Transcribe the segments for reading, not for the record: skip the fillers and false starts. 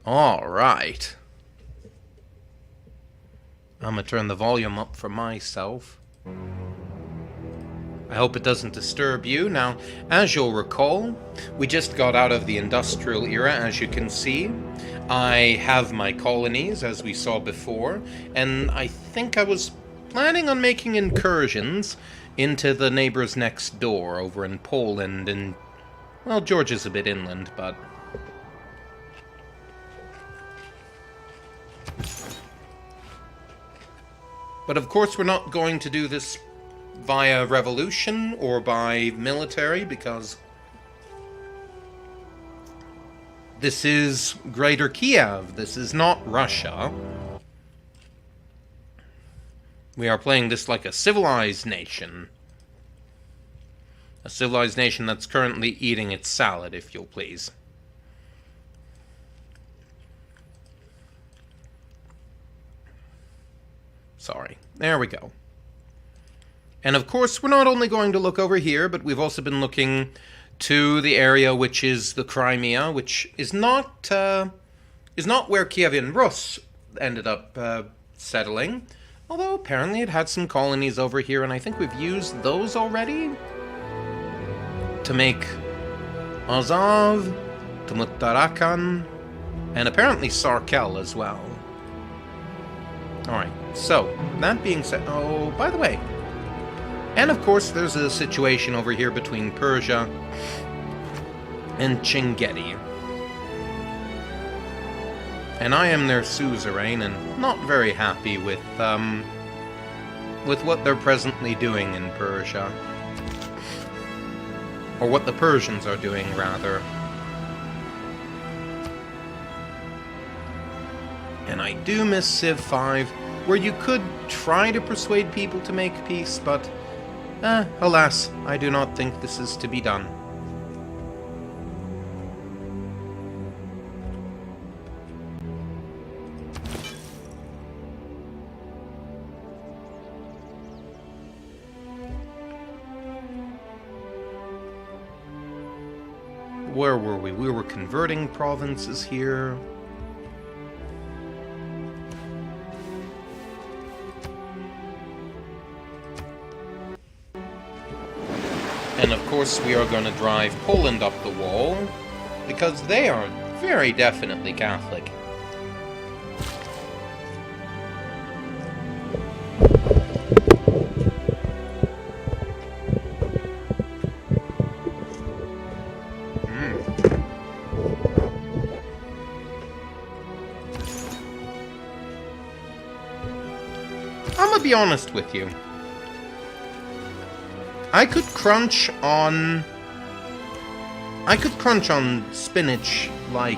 Alright. I'm gonna turn the volume up for myself. I hope it doesn't disturb you. Now, as you'll recall, we just got out of the industrial era, as you can see. I have my colonies, as we saw before, and I think I was planning on making incursions into the neighbors next door over in Poland, and, well, Georgia's a bit inland, but... But of course we're not going to do this via revolution or by military, because this is Greater Kiev. This is not Russia. We are playing this like a civilized nation. A civilized nation that's currently eating its salad, if you'll please. Sorry. There we go. And of course, we're not only going to look over here, but we've also been looking to the area which is the Crimea, which is not where Kievan Rus ended up settling. Although apparently it had some colonies over here, and I think we've used those already to make Azov, Tmutarakan, and apparently Sarkel as well. Alright, so, that being said... Oh, by the way... And of course, there's a situation over here between Persia and Chingeti. And I am their suzerain, and not very happy with what they're presently doing in Persia. Or what the Persians are doing, rather. And I do miss Civ 5, where you could try to persuade people to make peace, but... alas, I do not think this is to be done. Where were we? We were converting provinces here. And of course we are going to drive Poland up the wall, because they are very definitely Catholic. I'm gonna be honest with you. I could crunch on spinach like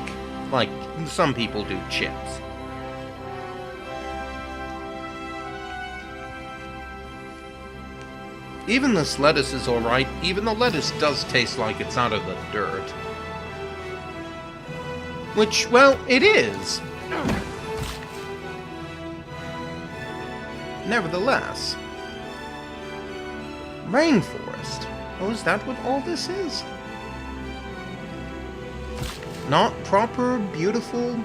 some people do chips. Even this lettuce is alright, even though lettuce does taste like it's out of the dirt. Which, well, it is. Nevertheless. Rainforest. Oh, is that what all this is? Not proper, beautiful,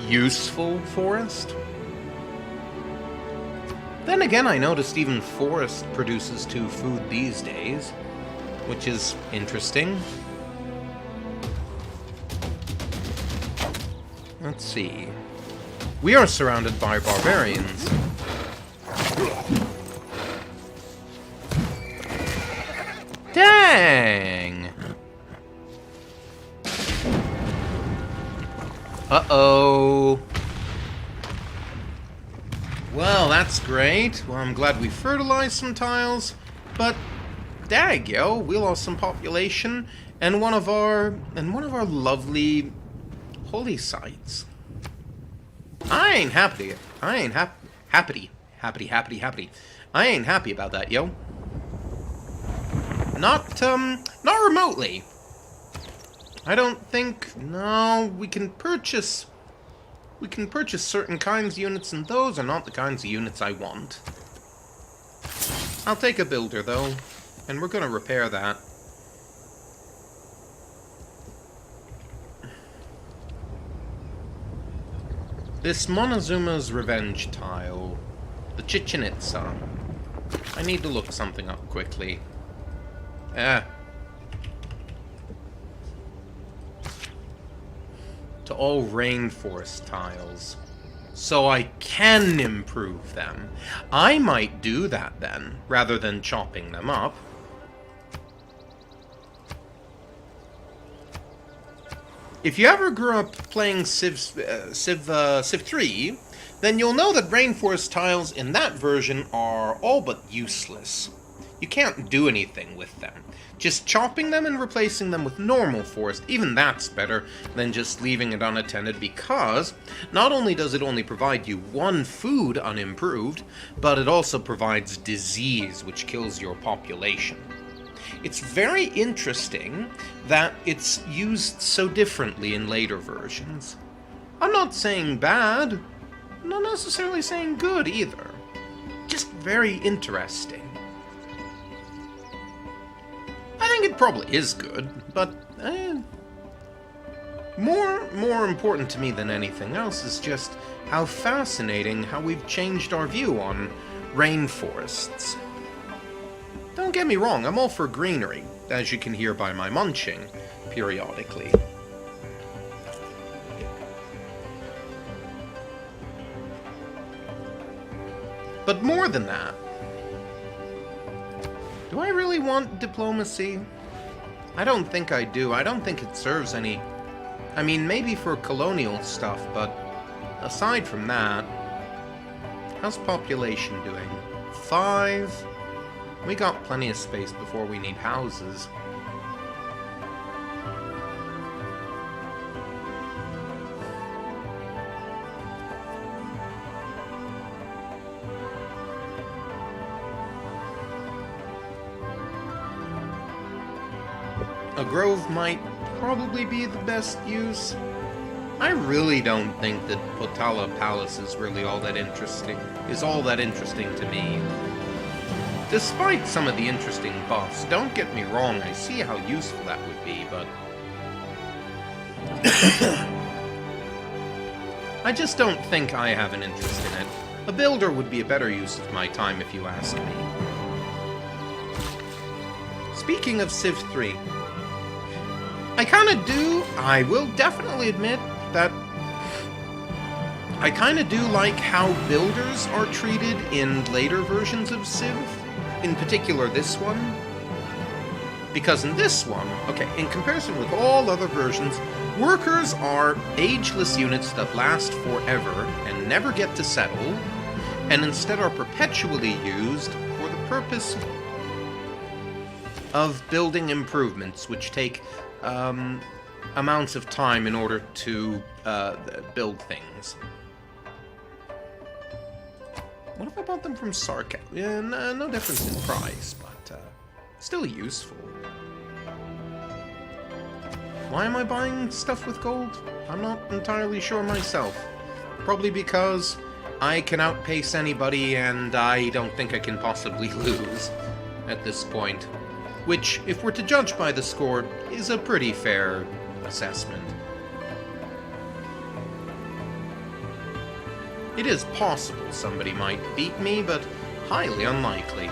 useful forest? Then again, I noticed even forest produces 2 food these days, which is interesting. Let's see. We are surrounded by barbarians. Dang! Uh-oh. Well, that's great. Well, I'm glad we fertilized some tiles, but dag, yo, we lost some population and one of our lovely holy sites. I ain't happy. I ain't happy. I ain't happy about that, yo. Not remotely. I don't think... No, we can purchase certain kinds of units, and those are not the kinds of units I want. I'll take a builder, though, and we're gonna repair that. This Montezuma's Revenge tile. The Chichen Itza. I need to look something up quickly. To all rainforest tiles. So I can improve them. I might do that then, rather than chopping them up. If you ever grew up playing Civ 3, then you'll know that rainforest tiles in that version are all but useless. You can't do anything with them. Just chopping them and replacing them with normal forest, even that's better than just leaving it unattended, because not only does it only provide you one food unimproved, but it also provides disease which kills your population. It's very interesting that it's used so differently in later versions. I'm not saying bad, I'm not necessarily saying good either. Just very interesting. I think it probably is good, but more important to me than anything else is just how fascinating how we've changed our view on rainforests. Don't get me wrong, I'm all for greenery, as you can hear by my munching periodically. But more than that, do I really want diplomacy? I don't think I do. I don't think it serves any... I mean, maybe for colonial stuff, but aside from that, how's population doing? 5? We got plenty of space before we need houses. A grove might probably be the best use. I really don't think that Potala Palace is really all that interesting to me. Despite some of the interesting buffs, don't get me wrong, I see how useful that would be, but... I just don't think I have an interest in it. A builder would be a better use of my time if you ask me. Speaking of Civ 3, I will definitely admit that I kinda do like how builders are treated in later versions of Civ. In particular, this one. Because in this one, okay, in comparison with all other versions, workers are ageless units that last forever and never get to settle, and instead are perpetually used for the purpose of building improvements, which take amounts of time in order to build things. What if I bought them from Sarka? Yeah, no difference in price, but still useful. Why am I buying stuff with gold? I'm not entirely sure myself. Probably because I can outpace anybody and I don't think I can possibly lose at this point. Which, if we're to judge by the score, is a pretty fair assessment. It is possible somebody might beat me, but highly unlikely.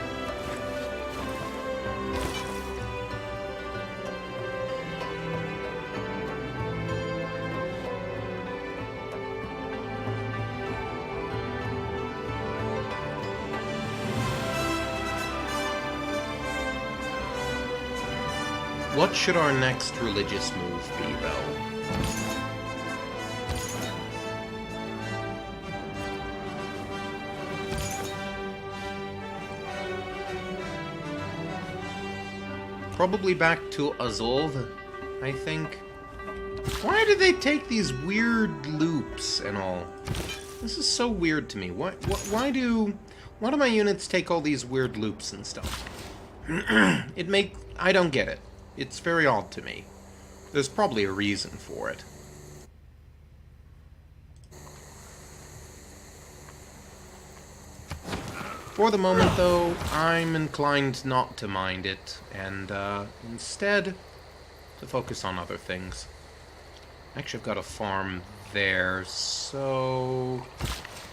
What should our next religious move be, though? Probably back to Azov, I think. Why do they take these weird loops and all? This is so weird to me. Why do my units take all these weird loops and stuff? I don't get it. It's very odd to me. There's probably a reason for it. For the moment, though, I'm inclined not to mind it, and instead to focus on other things. Actually, I've got to farm there, so...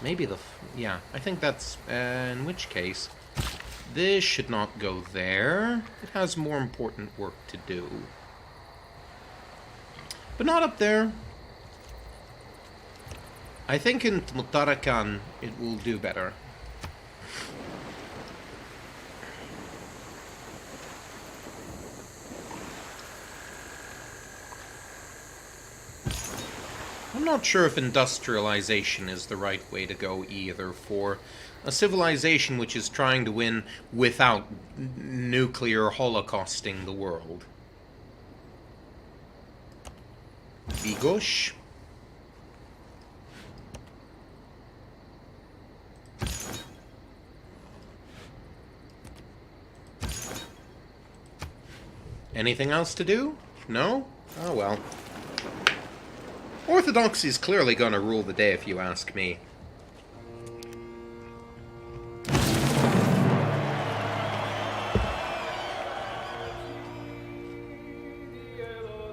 Maybe the... yeah, I think that's... in which case, this should not go there. It has more important work to do. But not up there. I think in Tmutarakan it will do better. I'm not sure if industrialization is the right way to go either for a civilization which is trying to win without nuclear holocausting the world. Vigosh. Anything else to do? No? Oh well. Orthodoxy is clearly going to rule the day, if you ask me.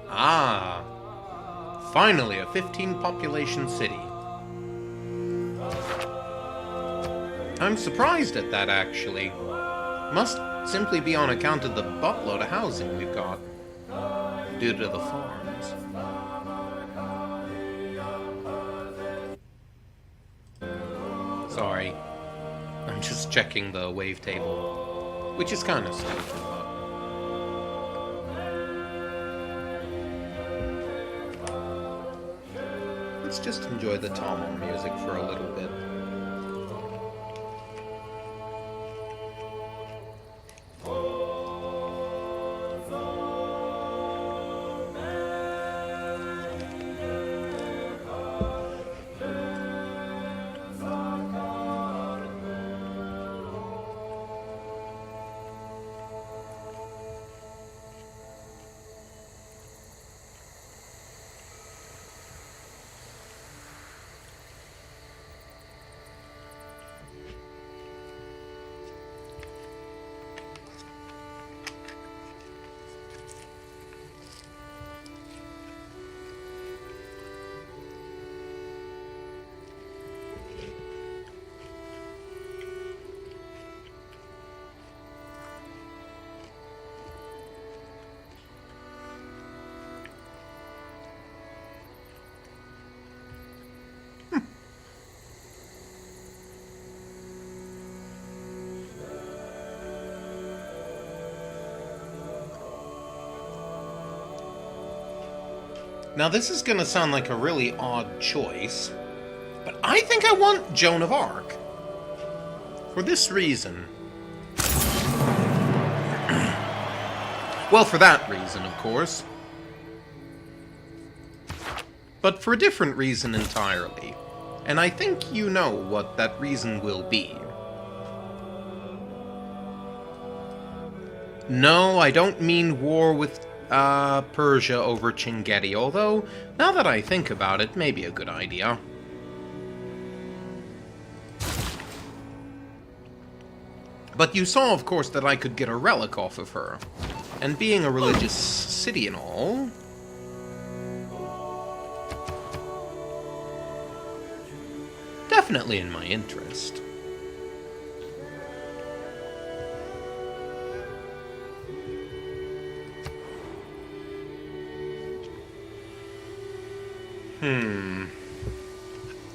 Ah, finally a 15-population city. I'm surprised at that, actually. Must simply be on account of the buttload of housing we've got, due to the farms. Sorry, I'm just checking the wavetable, which is kind of stupid, but... let's just enjoy the Tamil music for a little bit. Now, this is going to sound like a really odd choice, but I think I want Joan of Arc. For this reason. Well, for that reason, of course. But for a different reason entirely. And I think you know what that reason will be. No, I don't mean war with Persia over Chingeti, although, now that I think about it, may be a good idea. But you saw, of course, that I could get a relic off of her. And being a religious city and all... definitely in my interest.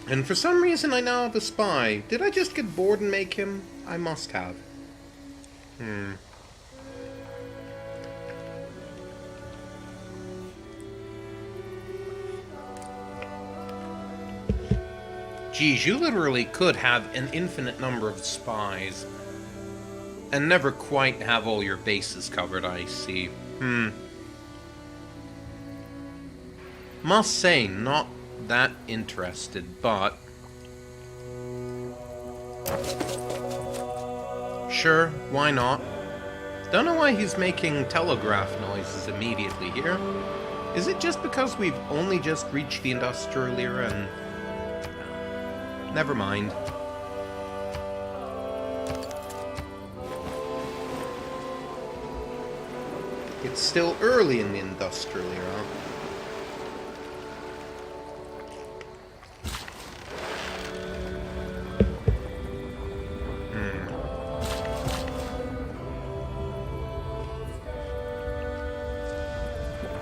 And for some reason I now have a spy. Did I just get bored and make him? I must have. Geez, you literally could have an infinite number of spies. And never quite have all your bases covered, I see. Must say, not that interested, but... sure, why not? Don't know why he's making telegraph noises immediately here. Is it just because we've only just reached the industrial era and... never mind. It's still early in the industrial era.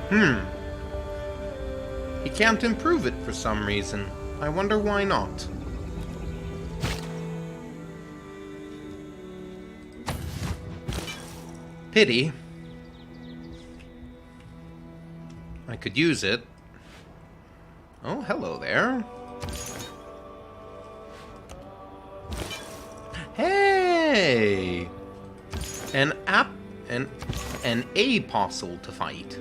Hmm. He can't improve it for some reason. I wonder why not. Pity. I could use it. Oh, hello there. Hey! An apostle to fight.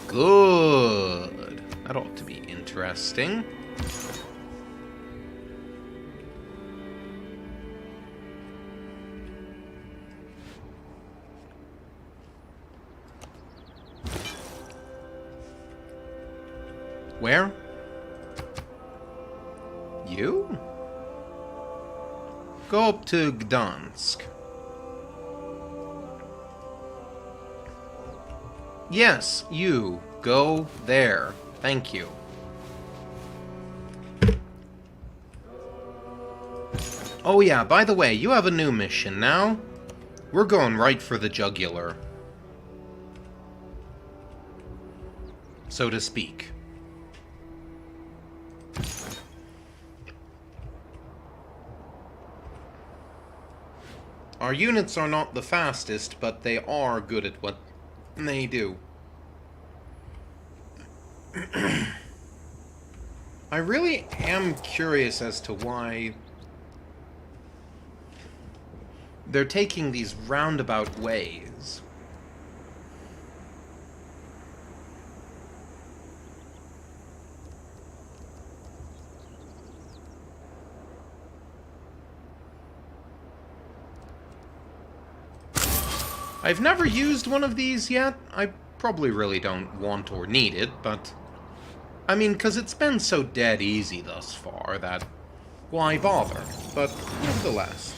Good. That ought to be interesting. Where? You? Go up to Gdansk. Yes, you. Go there. Thank you. Oh yeah, by the way, you have a new mission now. We're going right for the jugular. So to speak. Our units are not the fastest, but they are good at what they do. I really am curious as to why they're taking these roundabout ways. I've never used one of these yet. I probably really don't want or need it, but... I mean, because it's been so dead easy thus far that... why bother? But, nevertheless...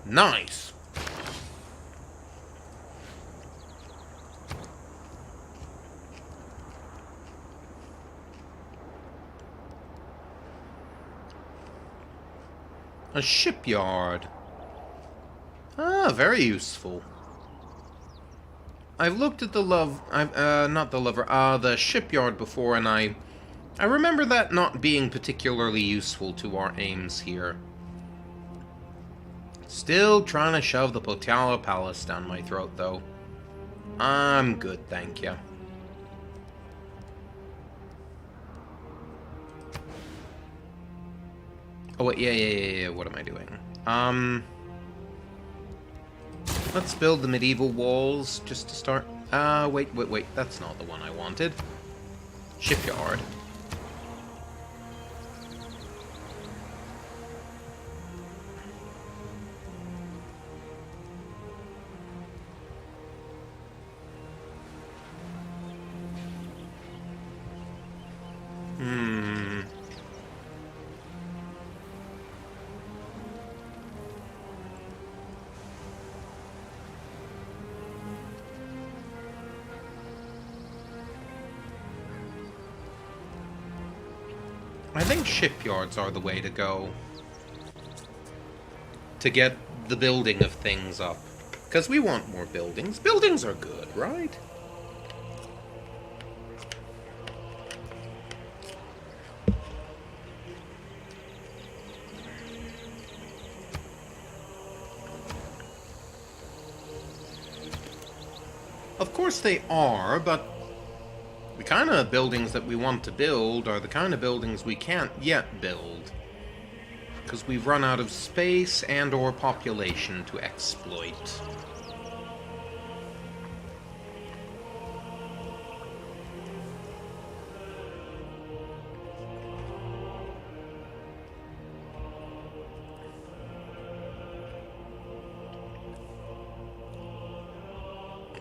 Nice! A shipyard. Ah, very useful. I've looked at the shipyard before, and I remember that not being particularly useful to our aims here. Still trying to shove the Potala Palace down my throat, though. I'm good, thank you. Oh, wait, yeah, what am I doing? Let's build the medieval walls, just to start. Wait, that's not the one I wanted. Shipyard. I think shipyards are the way to go. To get the building of things up. Because we want more buildings. Buildings are good, right? Of course they are, but the kind of buildings that we want to build are the kind of buildings we can't yet build. Because we've run out of space and or population to exploit.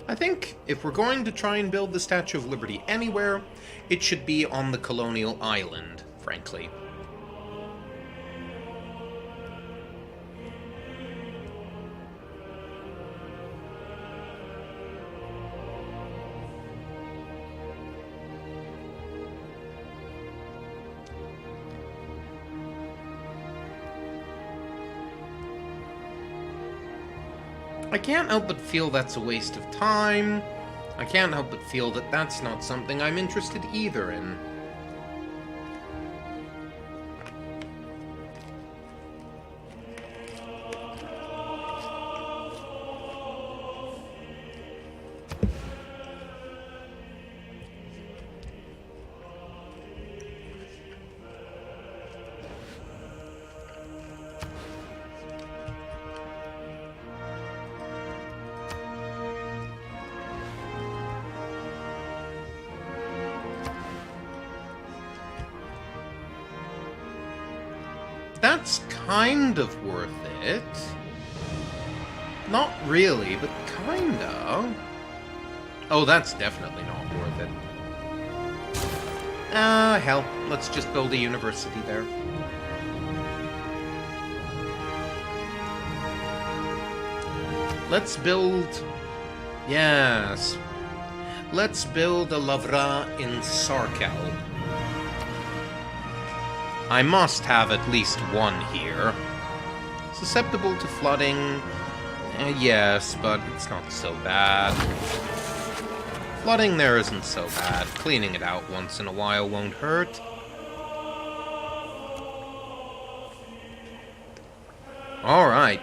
I think if we're going to try and build the Statue of Liberty anywhere, it should be on the colonial island, frankly. I can't help but feel that's a waste of time. I can't help but feel that that's not something I'm interested either in. That's kind of worth it. Not really, but kinda. Oh, that's definitely not worth it. Hell, let's just build a university there. Let's build... Yes. Let's build a Lavra in Sarkel. I must have at least one here. Susceptible to flooding? Yes, but it's not so bad. Flooding there isn't so bad. Cleaning it out once in a while won't hurt. Alright.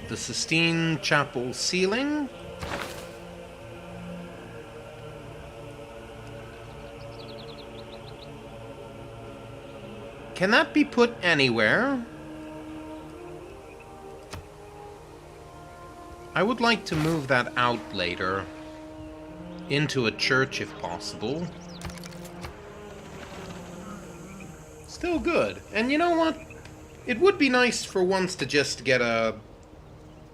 The Sistine Chapel ceiling. Can that be put anywhere? I would like to move that out later. Into a church if possible. Still good. And you know what? It would be nice for once to just get a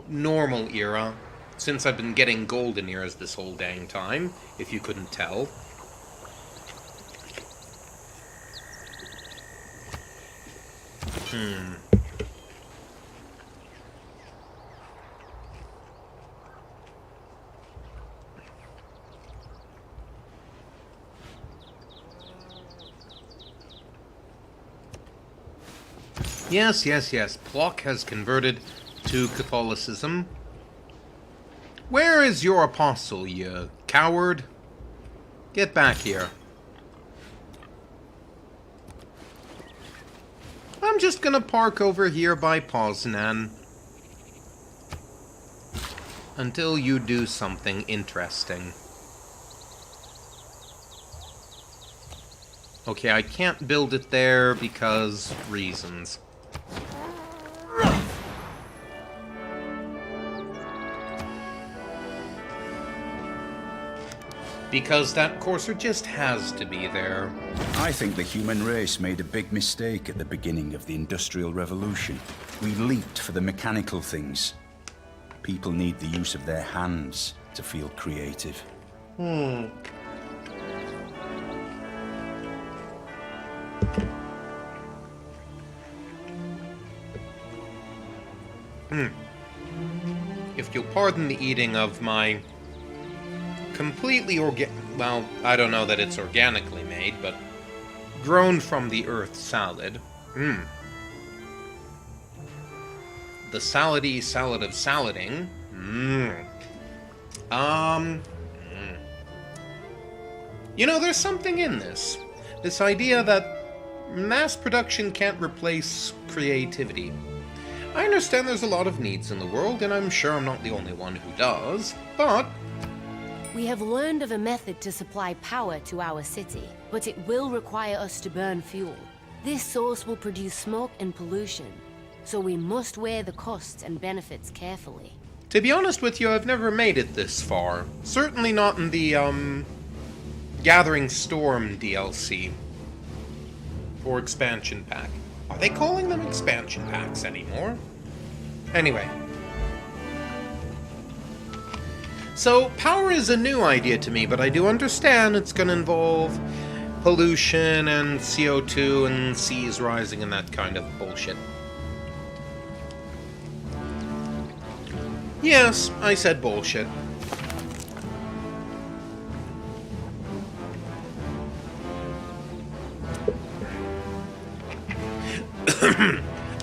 normal era. Since I've been getting golden eras this whole dang time, if you couldn't tell. Yes. Plock has converted to Catholicism. Where is your apostle, you coward? Get back here. I'm just gonna park over here by Poznan. Until you do something interesting. Okay, I can't build it there because reasons. Because that courser just has to be there. I think the human race made a big mistake at the beginning of the Industrial Revolution. We leaped for the mechanical things. People need the use of their hands to feel creative. If you'll pardon the eating of my completely well, I don't know that it's organically made, but grown from the earth salad. The salady salad of salading. You know, there's something in this. This idea that mass production can't replace creativity. I understand there's a lot of needs in the world, and I'm sure I'm not the only one who does, but... We have learned of a method to supply power to our city, but it will require us to burn fuel. This source will produce smoke and pollution, so we must weigh the costs and benefits carefully. To be honest with you, I've never made it this far. Certainly not in the, Gathering Storm DLC. Or expansion pack. Are they calling them expansion packs anymore? Anyway. So, power is a new idea to me, but I do understand it's going to involve pollution and CO2 and seas rising and that kind of bullshit. Yes, I said bullshit.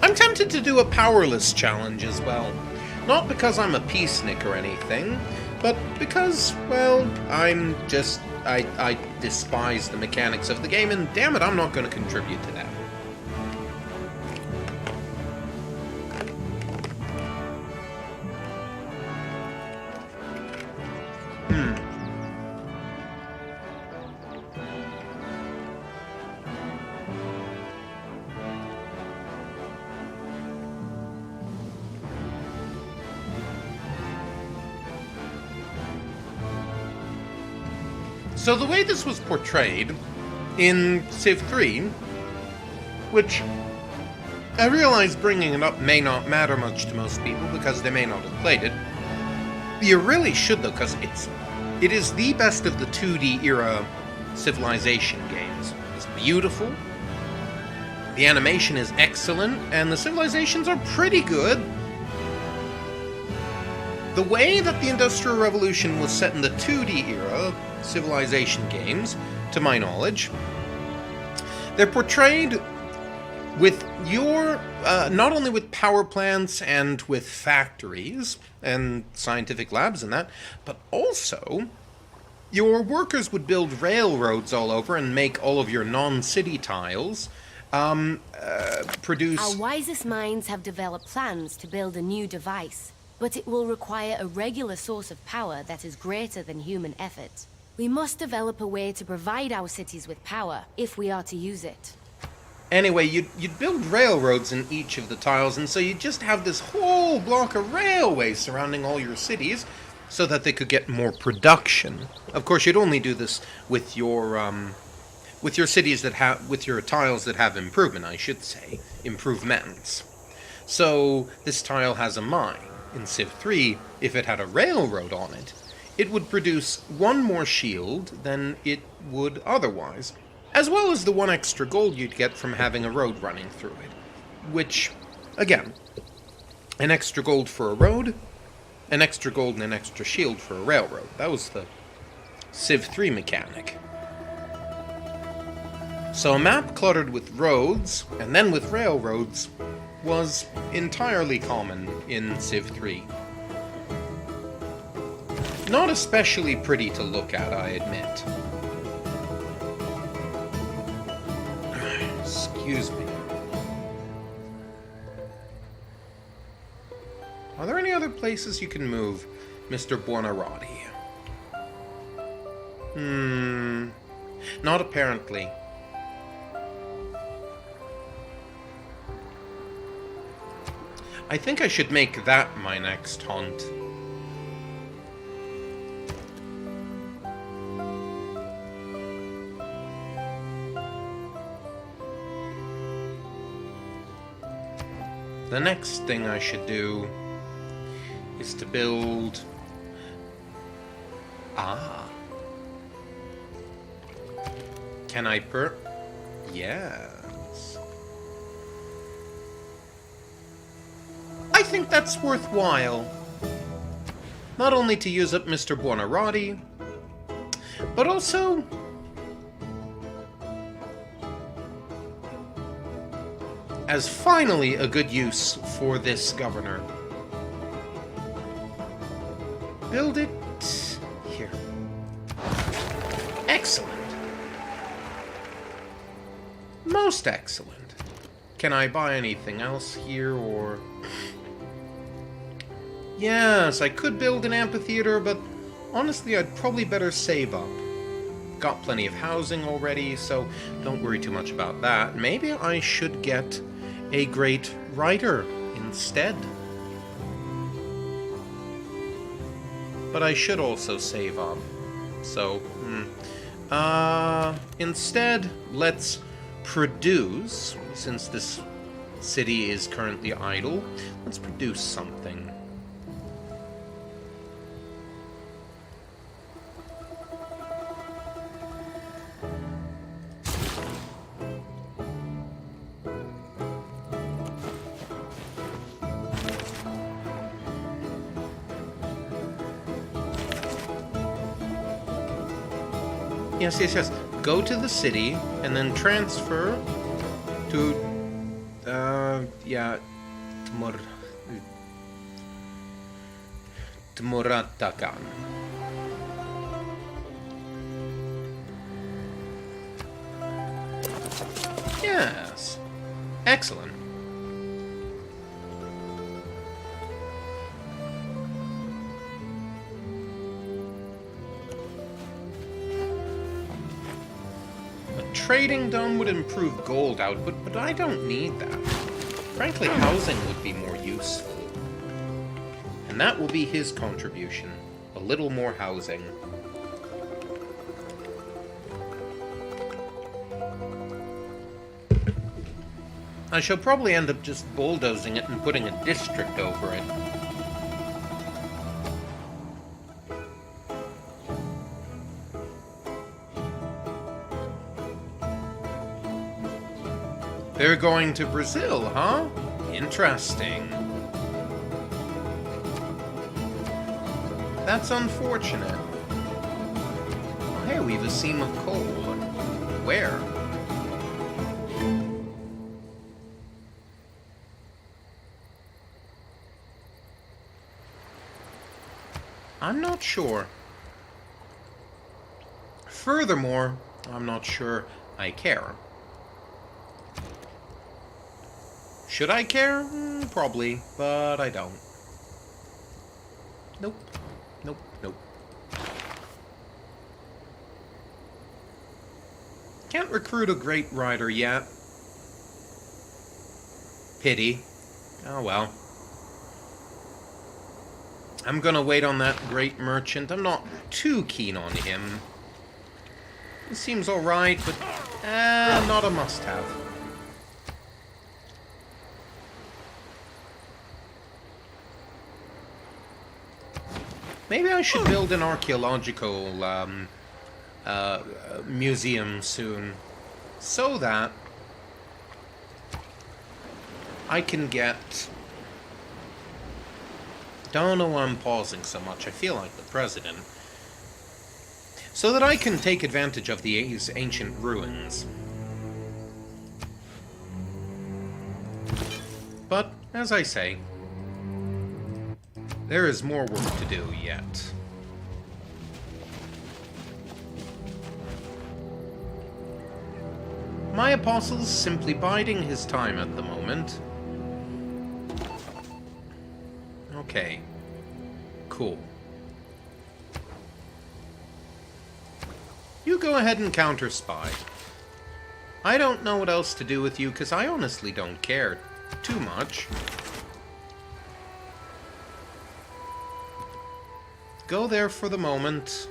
I'm tempted wanted to do a powerless challenge as well. Not because I'm a peacenik or anything, but because, well, I despise the mechanics of the game, and damn it, I'm not going to contribute to that. So the way this was portrayed in Civ 3, which I realize bringing it up may not matter much to most people because they may not have played it. You really should though, because it is the best of the 2D era Civilization games. It's beautiful, the animation is excellent, and the civilizations are pretty good. The way that the Industrial Revolution was set in the 2D era Civilization games, to my knowledge, they're portrayed with your, not only with power plants and with factories and scientific labs and that, but also your workers would build railroads all over and make all of your non-city tiles produce... Our wisest minds have developed plans to build a new device, but it will require a regular source of power that is greater than human effort. We must develop a way to provide our cities with power, if we are to use it. Anyway, you'd build railroads in each of the tiles, and so you'd just have this whole block of railways surrounding all your cities, so that they could get more production. Of course, you'd only do this with your cities that have, with your tiles that have improvement, I should say, improvements. So, this tile has a mine. In Civ 3, if it had a railroad on it, it would produce one more shield than it would otherwise, as well as the one extra gold you'd get from having a road running through it. Which, again, an extra gold for a road, an extra gold and an extra shield for a railroad. That was the Civ 3 mechanic. So a map cluttered with roads, and then with railroads, was entirely common in Civ 3. Not especially pretty to look at, I admit. Excuse me. Are there any other places you can move, Mr. Buonarroti? Not apparently. I think I should make that my next hunt. The next thing I should do is to build... Can I Yes. I think that's worthwhile. Not only to use up Mr. Buonarroti, but also... as finally a good use for this governor. Build it here. Excellent. Most excellent. Can I buy anything else here, or... Yes, I could build an amphitheater, but honestly I'd probably better save up. Got plenty of housing already, so don't worry too much about that. Maybe I should get a great writer instead. But I should also save up. So, instead, let's produce, since this city is currently idle, let's produce something. Yes. Go to the city, and then transfer to, Tmuratakan. Yes. Excellent. A trading dome would improve gold output, but I don't need that. Frankly, housing would be more useful. And that will be his contribution. A little more housing. I shall probably end up just bulldozing it and putting a district over it. They're going to Brazil, huh? Interesting. That's unfortunate. Oh, hey, we've a seam of coal. Where? I'm not sure. Furthermore, I'm not sure I care. Should I care? Probably, but I don't. Nope. Nope, nope. Can't recruit a great rider yet. Pity. Oh well. I'm gonna wait on that great merchant. I'm not too keen on him. He seems alright, but not a must-have. Maybe I should build an archaeological museum soon, so that I can get... Don't know why I'm pausing so much. I feel like the president. So that I can take advantage of these ancient ruins. But, as I say, there is more work to do yet. My apostle's simply biding his time at the moment. Okay. Cool. You go ahead and counter-spy. I don't know what else to do with you, because I honestly don't care too much. Go there for the moment.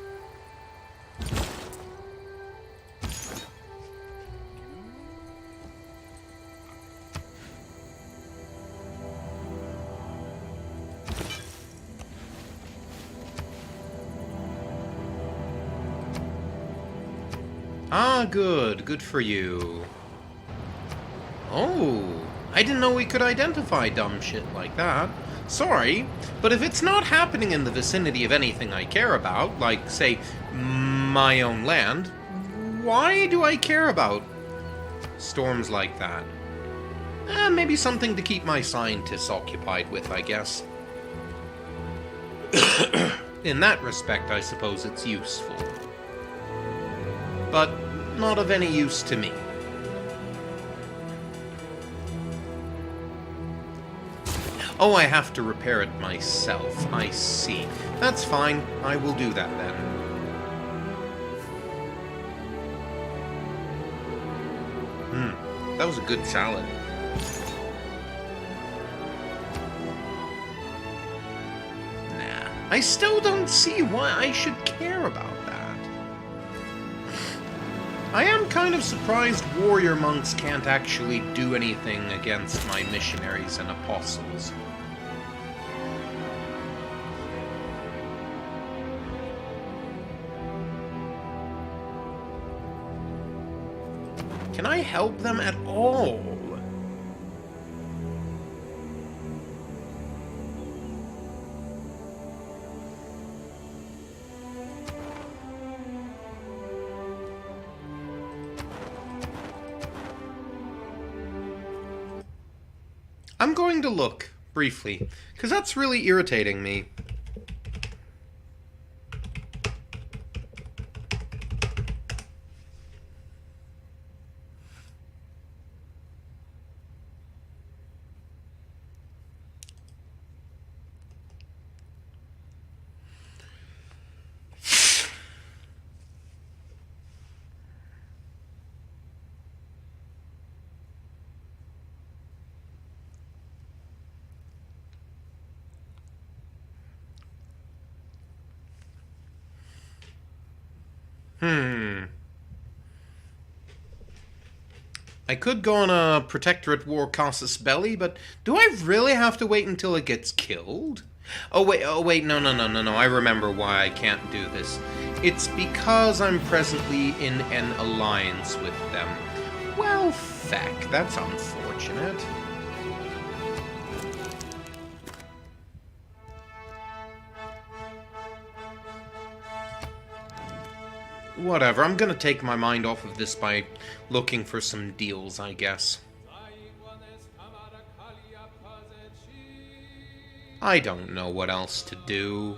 Ah, good. Good for you. Oh, I didn't know we could identify dumb shit like that. Sorry, but if it's not happening in the vicinity of anything I care about, like, say, my own land, why do I care about storms like that? Maybe something to keep my scientists occupied with, I guess. In that respect, I suppose it's useful. But not of any use to me. Oh, I have to repair it myself. I see. That's fine. I will do that then. That was a good salad. Nah. I still don't see why I should care about that. I am kind of surprised warrior monks can't actually do anything against my missionaries and apostles. Can I help them at all? I'm going to look briefly, because that's really irritating me. I could go on a Protectorate War casus belli, but do I really have to wait until it gets killed? Oh wait, no, I remember why I can't do this. It's because I'm presently in an alliance with them. Well, feck, that's unfortunate. Whatever, I'm gonna take my mind off of this by looking for some deals, I guess. I don't know what else to do.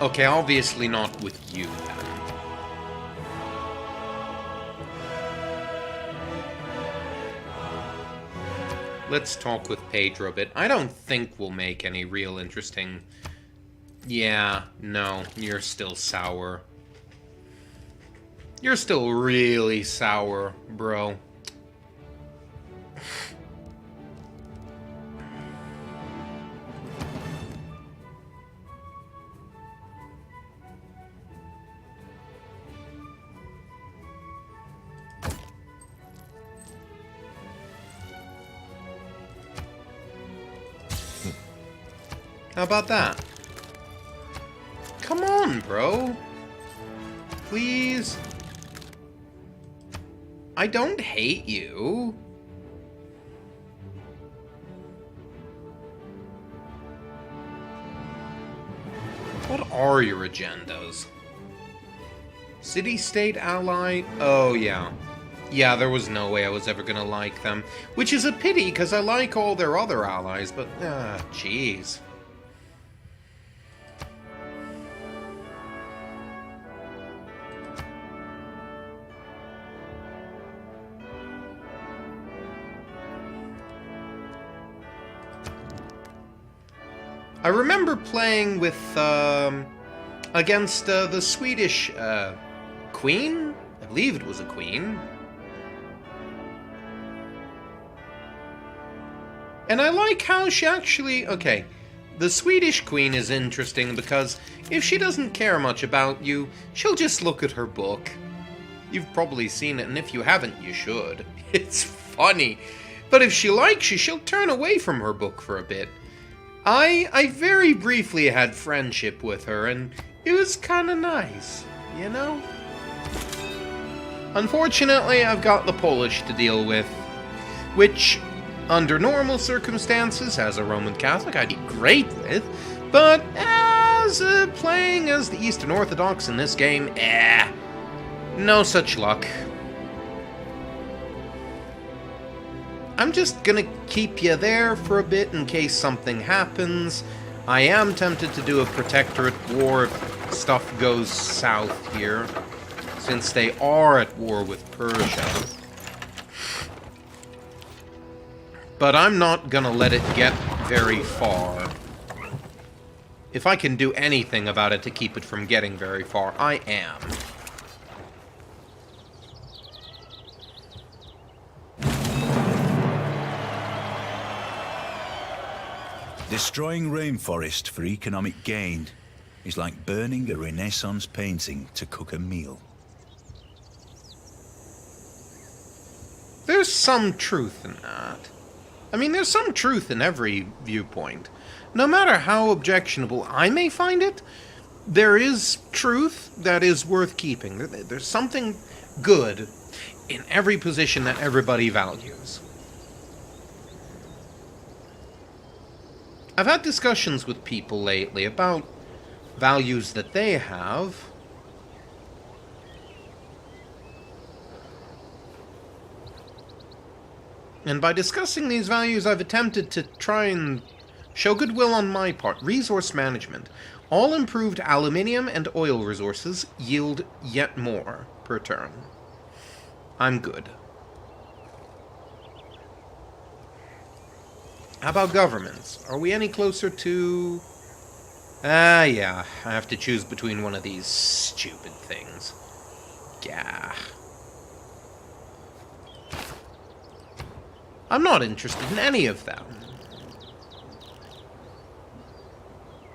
Okay, obviously not with you, then. Let's talk with Pedro a bit. I don't think we'll make any real interesting... Yeah, no, you're still sour. You're still really sour, bro. How about that? Come on, bro. Please. I don't hate you. What are your agendas? City-state ally? Oh, yeah. Yeah, there was no way I was ever gonna like them. Which is a pity, because I like all their other allies, but, jeez. I remember playing with, against the Swedish, queen? I believe it was a queen. And I like how she actually... Okay, the Swedish queen is interesting because if she doesn't care much about you, she'll just look at her book. You've probably seen it, and if you haven't, you should. It's funny. But if she likes you, she'll turn away from her book for a bit. I very briefly had friendship with her, and it was kinda nice, you know? Unfortunately, I've got the Polish to deal with, which, under normal circumstances, as a Roman Catholic, I'd be great with, but as playing as the Eastern Orthodox in this game, no such luck. I'm just gonna keep you there for a bit in case something happens. I am tempted to do a Protectorate War if stuff goes south here, since they are at war with Persia. But I'm not gonna let it get very far. If I can do anything about it to keep it from getting very far, I am. Destroying rainforest for economic gain is like burning a Renaissance painting to cook a meal. There's some truth in that. I mean, there's some truth in every viewpoint. No matter how objectionable I may find it, there is truth that is worth keeping. There's something good in every position that everybody values. I've had discussions with people lately about values that they have. And by discussing these values, I've attempted to try and show goodwill on my part. Resource management. All improved aluminium and oil resources yield yet more per turn. I'm good. How about governments? Are we any closer to... yeah. I have to choose between one of these stupid things. Gah. I'm not interested in any of them.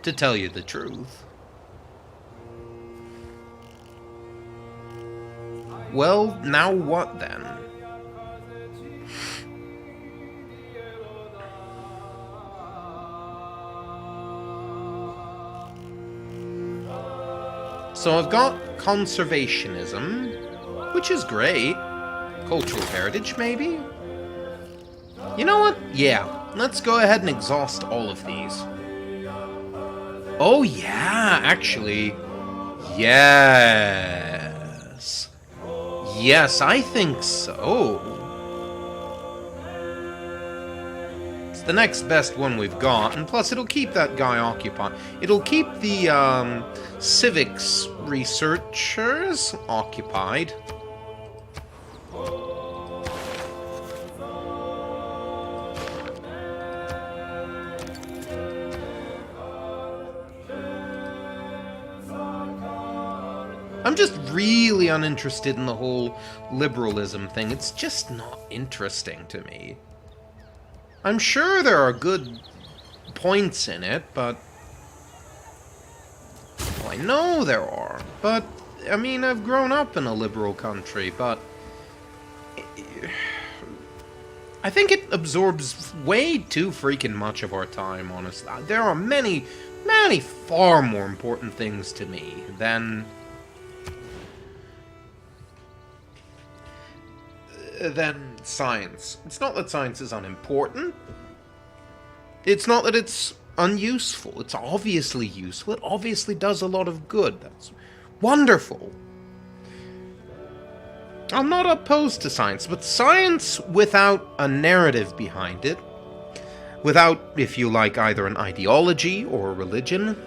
To tell you the truth. Well, now what then? So I've got conservationism, which is great. Cultural heritage, maybe? You know what? Yeah, let's go ahead and exhaust all of these. Oh yeah, actually, yes. Yes, I think so. It's the next best one we've got, and plus it'll keep that guy occupied. It'll keep the civics researchers occupied. I'm just really uninterested in the whole liberalism thing. It's just not interesting to me. I'm sure there are good points in it, but... Well, I know there are, but... I mean, I've grown up in a liberal country, but... I think it absorbs way too freaking much of our time, honestly. There are many, many far more important things to me than science. It's not that science is unimportant. It's not that it's unuseful. It's obviously useful. It obviously does a lot of good. That's wonderful. I'm not opposed to science, but science without a narrative behind it, without, if you like, either an ideology or a religion.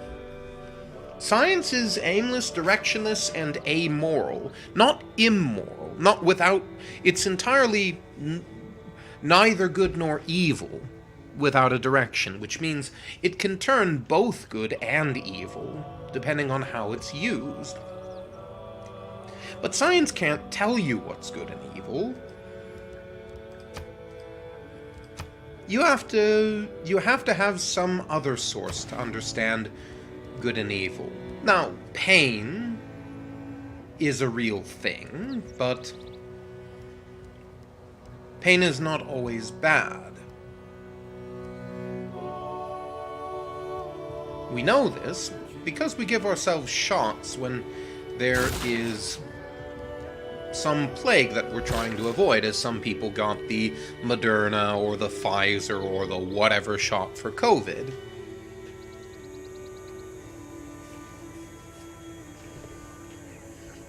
Science is aimless, directionless, and amoral, not immoral. Not without... It's entirely neither good nor evil without a direction, which means it can turn both good and evil, depending on how it's used. But science can't tell you what's good and evil. You have to have some other source to understand good and evil. Now, pain is a real thing, but pain is not always bad. We know this because we give ourselves shots when there is some plague that we're trying to avoid, as some people got the Moderna or the Pfizer or the whatever shot for COVID.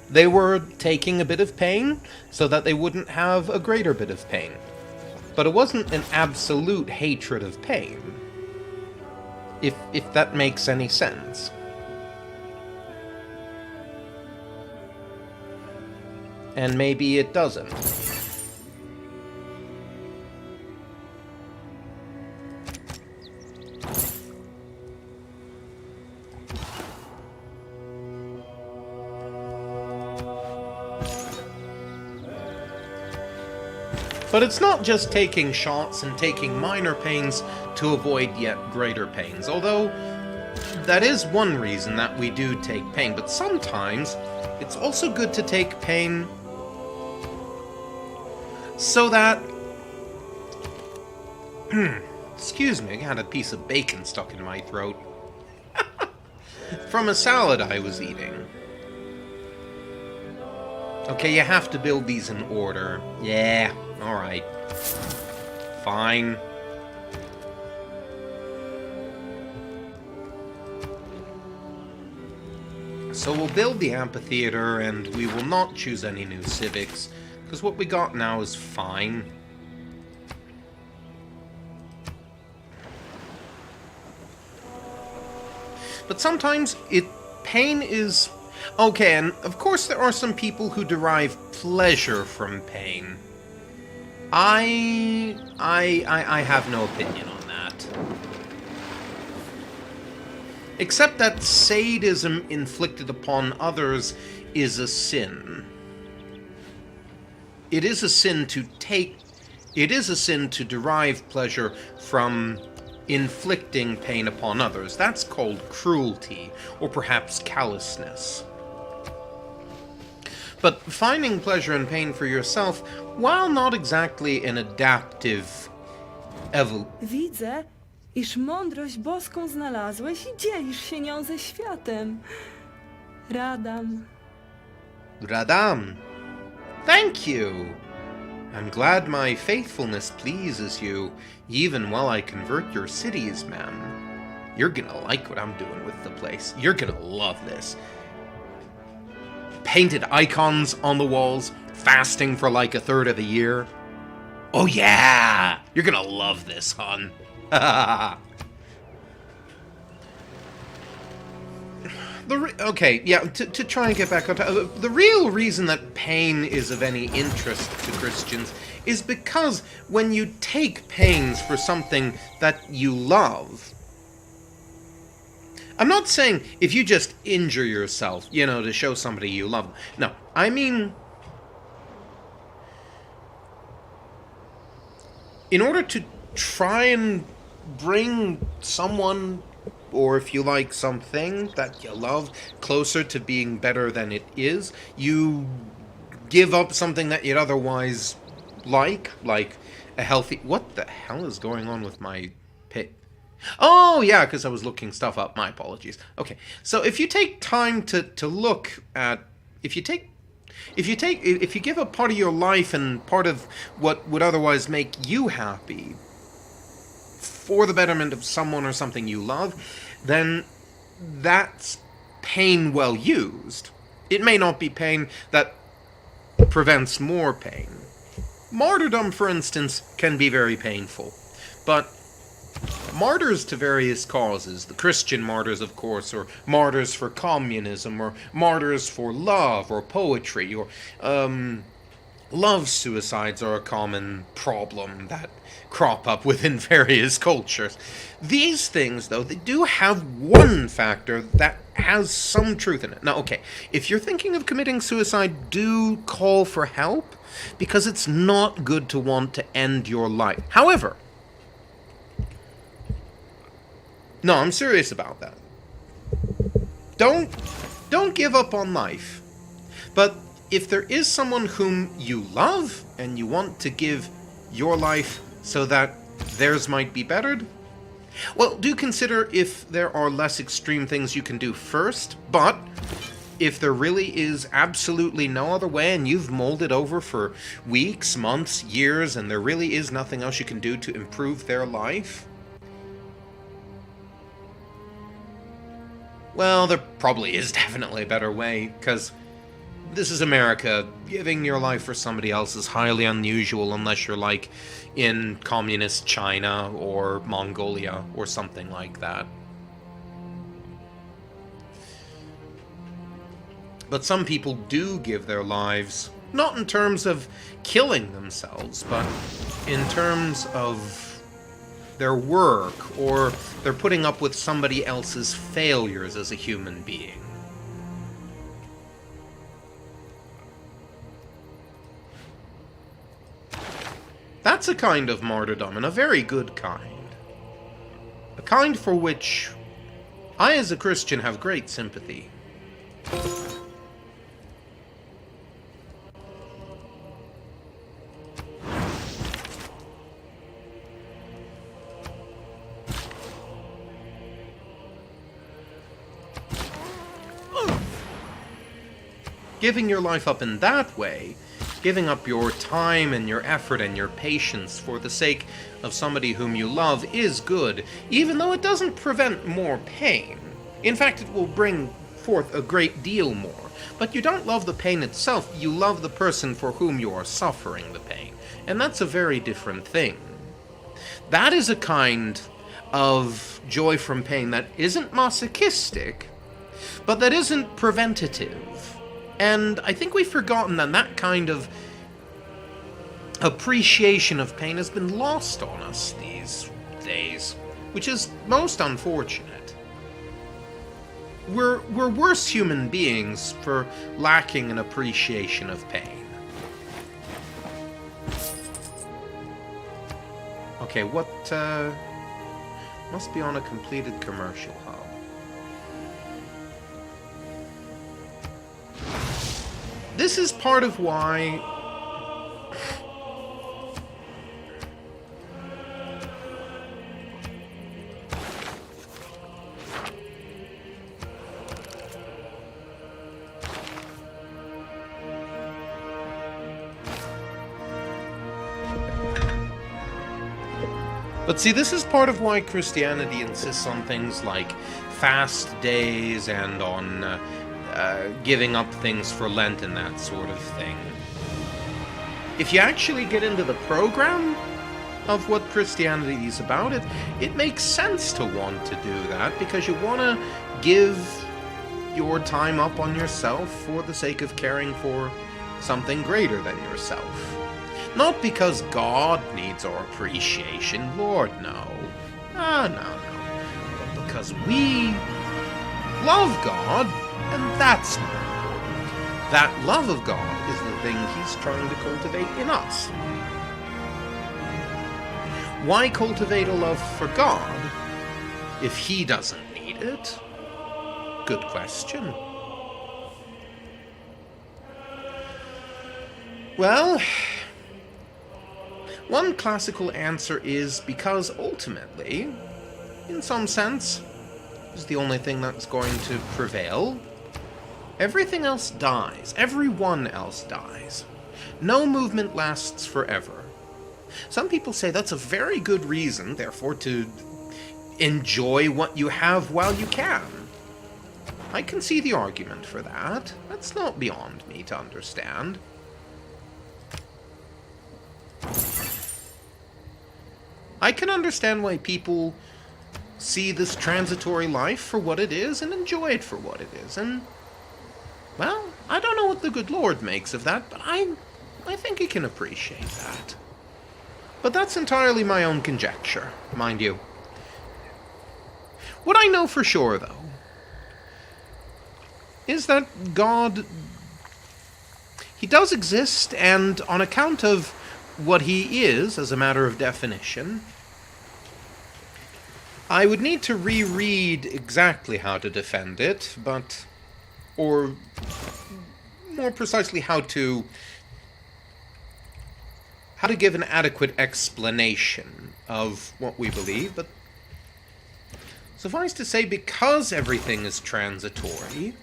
They were taking a bit of pain so that they wouldn't have a greater bit of pain. But it wasn't an absolute hatred of pain. If that makes any sense. And maybe it doesn't. But it's not just taking shots and taking minor pains to avoid yet greater pains, although that is one reason that we do take pain, but sometimes it's also good to take pain so that... Excuse me, I had a piece of bacon stuck in my throat. From a salad I was eating. Okay, you have to build these in order. Yeah, alright. Fine. So we'll build the amphitheater, and we will not choose any new civics, because what we got now is fine. But sometimes pain is... Okay, and of course there are some people who derive pleasure from pain. I have no opinion on that. Except that sadism inflicted upon others is a sin. It is a sin to derive pleasure from inflicting pain upon others. That's called cruelty, or perhaps callousness. But finding pleasure and pain for yourself, while not exactly an adaptive Widzę, iż mądrość boską znalazłeś i dzielisz się nią ze światem. Radam. Radam. Thank you. I'm glad my faithfulness pleases you, even while I convert your cities, ma'am. You're gonna like what I'm doing with the place. You're gonna love this. Painted icons on the walls, fasting for like a third of the year. Oh yeah! You're gonna love this, hon. Okay, yeah, to try and get back on top, the real reason that pain is of any interest to Christians is because when you take pains for something that you love... I'm not saying if you just injure yourself, to show somebody you love. No, I mean... in order to try and bring someone, or if you like, something that you love, closer to being better than it is, you give up something that you'd otherwise like a healthy... What the hell is going on with my pit? Oh, yeah, because I was looking stuff up. My apologies. Okay, so if you take time to look at... If you give up part of your life and part of what would otherwise make you happy for the betterment of someone or something you love, then that's pain well used. It may not be pain that prevents more pain. Martyrdom, for instance, can be very painful, but martyrs to various causes, the Christian martyrs, of course, or martyrs for communism, or martyrs for love, or poetry, or love suicides are a common problem that crop up within various cultures. These things, though, they do have one factor that has some truth in it. Now, okay, if you're thinking of committing suicide, do call for help, because it's not good to want to end your life. However, no, I'm serious about that. Don't give up on life. But if there is someone whom you love and you want to give your life so that theirs might be bettered, well, do consider if there are less extreme things you can do first. But if there really is absolutely no other way and you've mulled it over for weeks, months, years, and there really is nothing else you can do to improve their life, well, there probably is definitely a better way, because this is America. Giving your life for somebody else is highly unusual unless you're like in communist China or Mongolia or something like that. But some people do give their lives, not in terms of killing themselves, but in terms of their work, or they're putting up with somebody else's failures as a human being. That's a kind of martyrdom, and a very good kind. A kind for which I, as a Christian, have great sympathy. Giving your life up in that way, giving up your time and your effort and your patience for the sake of somebody whom you love is good, even though it doesn't prevent more pain. In fact, it will bring forth a great deal more. But you don't love the pain itself, you love the person for whom you are suffering the pain. And that's a very different thing. That is a kind of joy from pain that isn't masochistic, but that isn't preventative. And I think we've forgotten that that kind of appreciation of pain has been lost on us these days, which is most unfortunate. We're worse human beings for lacking an appreciation of pain. Okay, what, must be on a completed commercial hub. This is part of why But see, this is part of why Christianity insists on things like fast days and on giving up things for Lent and that sort of thing. If you actually get into the program of what Christianity is about, it makes sense to want to do that, because you want to give your time up on yourself for the sake of caring for something greater than yourself. Not because God needs our appreciation, Lord, no. No. But because we love God, and that's more important. That love of God is the thing He's trying to cultivate in us. Why cultivate a love for God if He doesn't need it? Good question. Well, one classical answer is because ultimately, in some sense, is the only thing that's going to prevail. Everything else dies. Everyone else dies. No movement lasts forever. Some people say that's a very good reason, therefore, to enjoy what you have while you can. I can see the argument for that. That's not beyond me to understand. I can understand why people see this transitory life for what it is and enjoy it for what it is. And, well, I don't know what the good Lord makes of that, but I think He can appreciate that. But that's entirely my own conjecture, mind you. What I know for sure, though, is that God, He does exist, and on account of what He is, as a matter of definition, I would need to reread exactly how to defend it, or more precisely how to give an adequate explanation of what we believe, but suffice to say, because everything is transitory,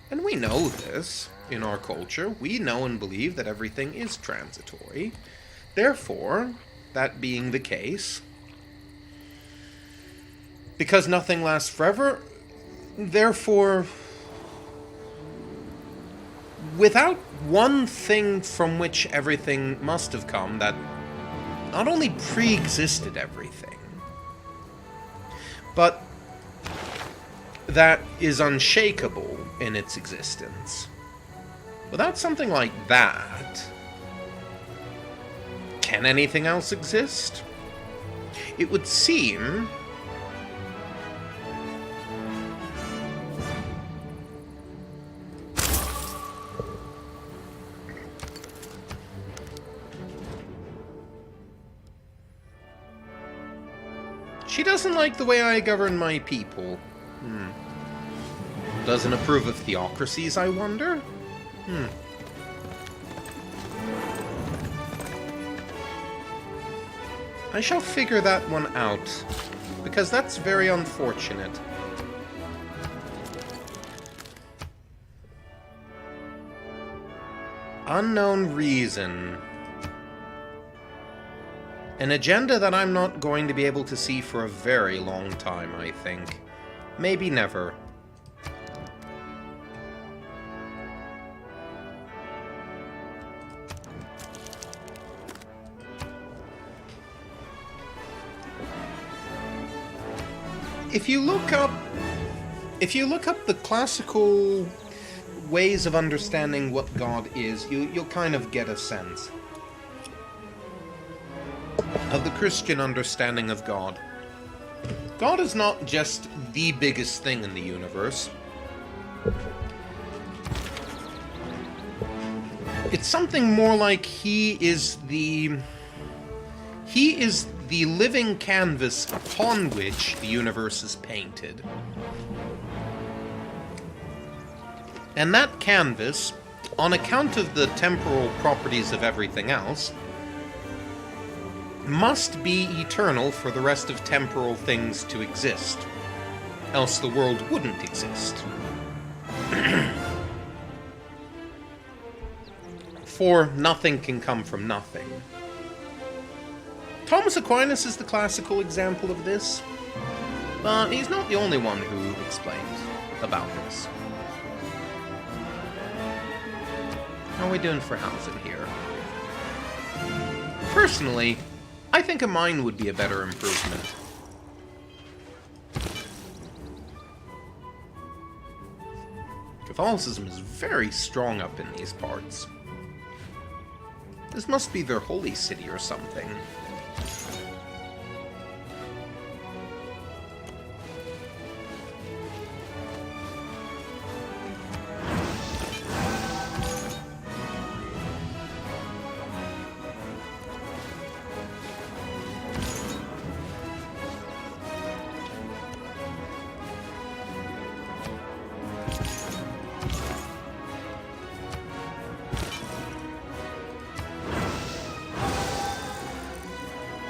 and we know this in our culture, we know and believe that everything is transitory. Therefore, that being the case, because nothing lasts forever, therefore, without one thing from which everything must have come, that not only pre-existed everything, but that is unshakable in its existence. Without something like that, can anything else exist? It would seem she doesn't like the way I govern my people. Doesn't approve of theocracies, I wonder? I shall figure that one out, because that's very unfortunate. Unknown reason. An agenda that I'm not going to be able to see for a very long time, I think. Maybe never. if you look up the classical ways of understanding what God is, you'll kind of get a sense of the Christian understanding of God. God is not just the biggest thing in the universe. It's something more like he is the living canvas upon which the universe is painted. And that canvas, on account of the temporal properties of everything else, must be eternal for the rest of temporal things to exist. Else the world wouldn't exist. For nothing can come from nothing. Thomas Aquinas is the classical example of this, but he's not the only one who explains about this. How are we doing for housing here? Personally, I think a mine would be a better improvement. Catholicism is very strong up in these parts. This must be their holy city or something.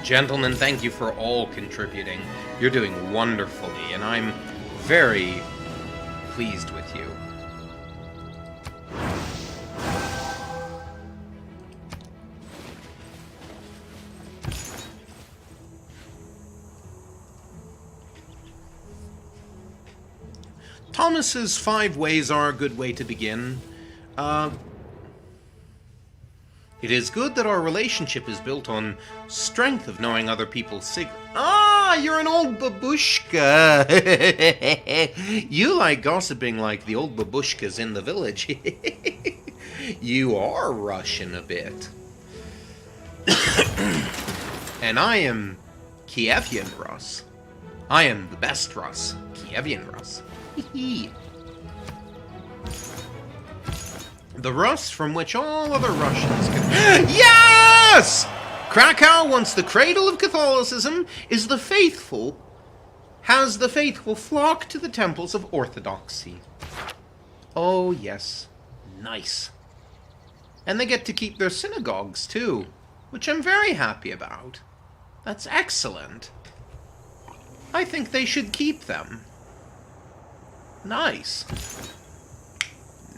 Gentlemen, thank you for all contributing. You're doing wonderfully, and I'm very pleased with you. Thomas's 5 ways are a good way to begin. It is good that our relationship is built on strength of knowing other people's secrets. Ah, you're an old babushka. You like gossiping like the old babushkas in the village. You are Russian a bit. And I am Kievian Rus. I am the best Rus. Kievian Rus. The Rus from which all other Russians can... Yes! Krakow, once the cradle of Catholicism, has the faithful flock to the temples of Orthodoxy. Oh, yes. Nice. And they get to keep their synagogues, too, which I'm very happy about. That's excellent. I think they should keep them. Nice.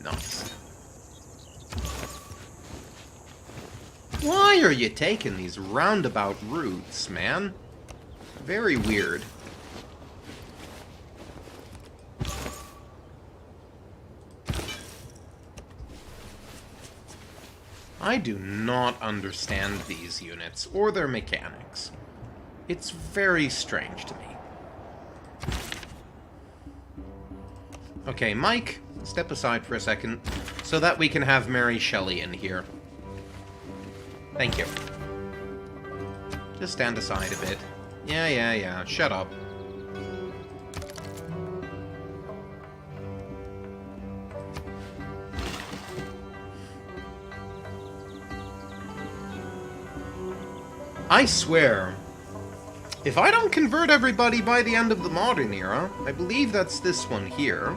Nice. Why are you taking these roundabout routes, man? Very weird. I do not understand these units or their mechanics. It's very strange to me. Okay, Mike, step aside for a second so that we can have Mary Shelley in here. Thank you. Just stand aside a bit. Yeah. Shut up. I swear, if I don't convert everybody by the end of the modern era, I believe that's this one here,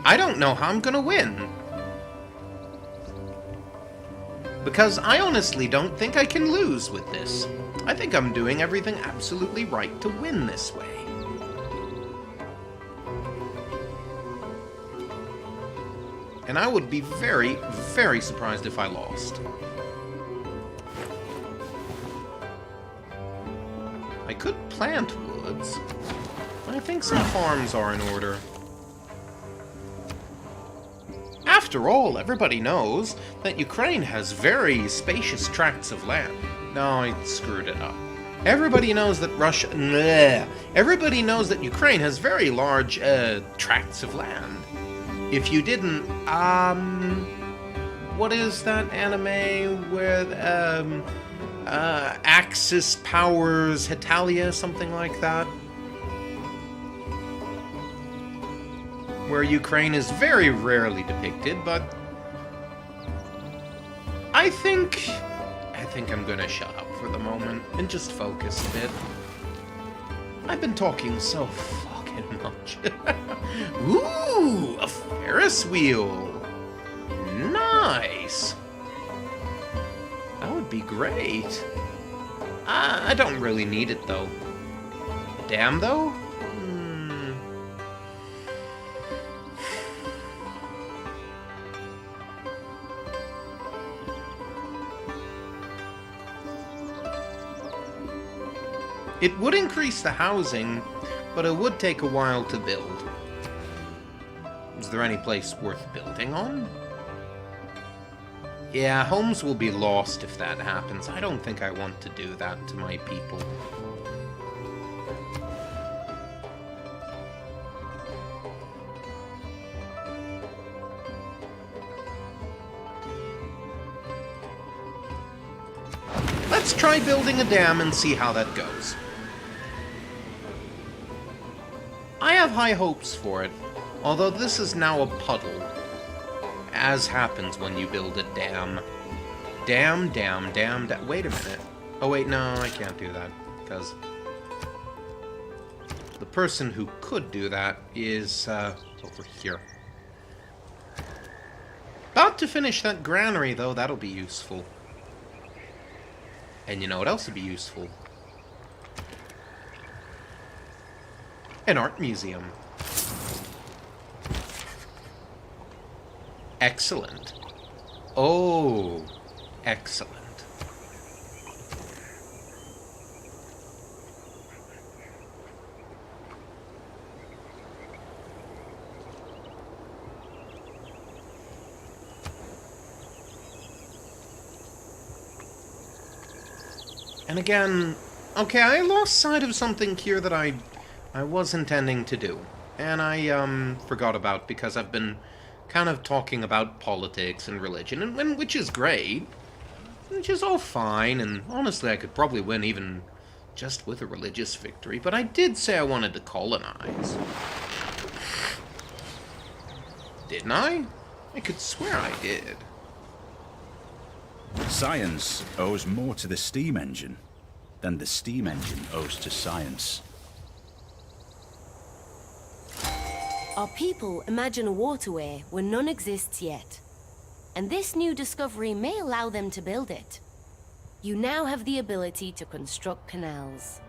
I don't know how I'm gonna win. Because I honestly don't think I can lose with this. I think I'm doing everything absolutely right to win this way. And I would be very, very surprised if I lost. I could plant woods, but I think some farms are in order. After all, everybody knows that Ukraine has very spacious tracts of land. No, I screwed it up. Everybody knows that Russia... Bleh. Everybody knows that Ukraine has very large tracts of land. If you didn't, what is that anime with, Axis powers Hetalia, something like that? Where Ukraine is very rarely depicted, but I think I'm gonna shut up for the moment and just focus a bit. I've been talking so fucking much. Ooh, a Ferris wheel. Nice. That would be great. I don't really need it though. Damn though? It would increase the housing, but it would take a while to build. Is there any place worth building on? Yeah, homes will be lost if that happens. I don't think I want to do that to my people. Let's try building a dam and see how that goes. I have high hopes for it, although this is now a puddle, as happens when you build a dam. Dam. Wait a minute. Oh wait, no, I can't do that, because the person who could do that is over here. About to finish that granary, though. That'll be useful. And you know what else would be useful? An art museum. Excellent. Oh, excellent. And again, okay, I lost sight of something here that I was intending to do. And I forgot about because I've been kind of talking about politics and religion, and which is great. Which is all fine, and honestly I could probably win even just with a religious victory, but I did say I wanted to colonize. Didn't I? I could swear I did. Science owes more to the steam engine than the steam engine owes to science. Our people imagine a waterway where none exists yet. And this new discovery may allow them to build it. You now have the ability to construct canals.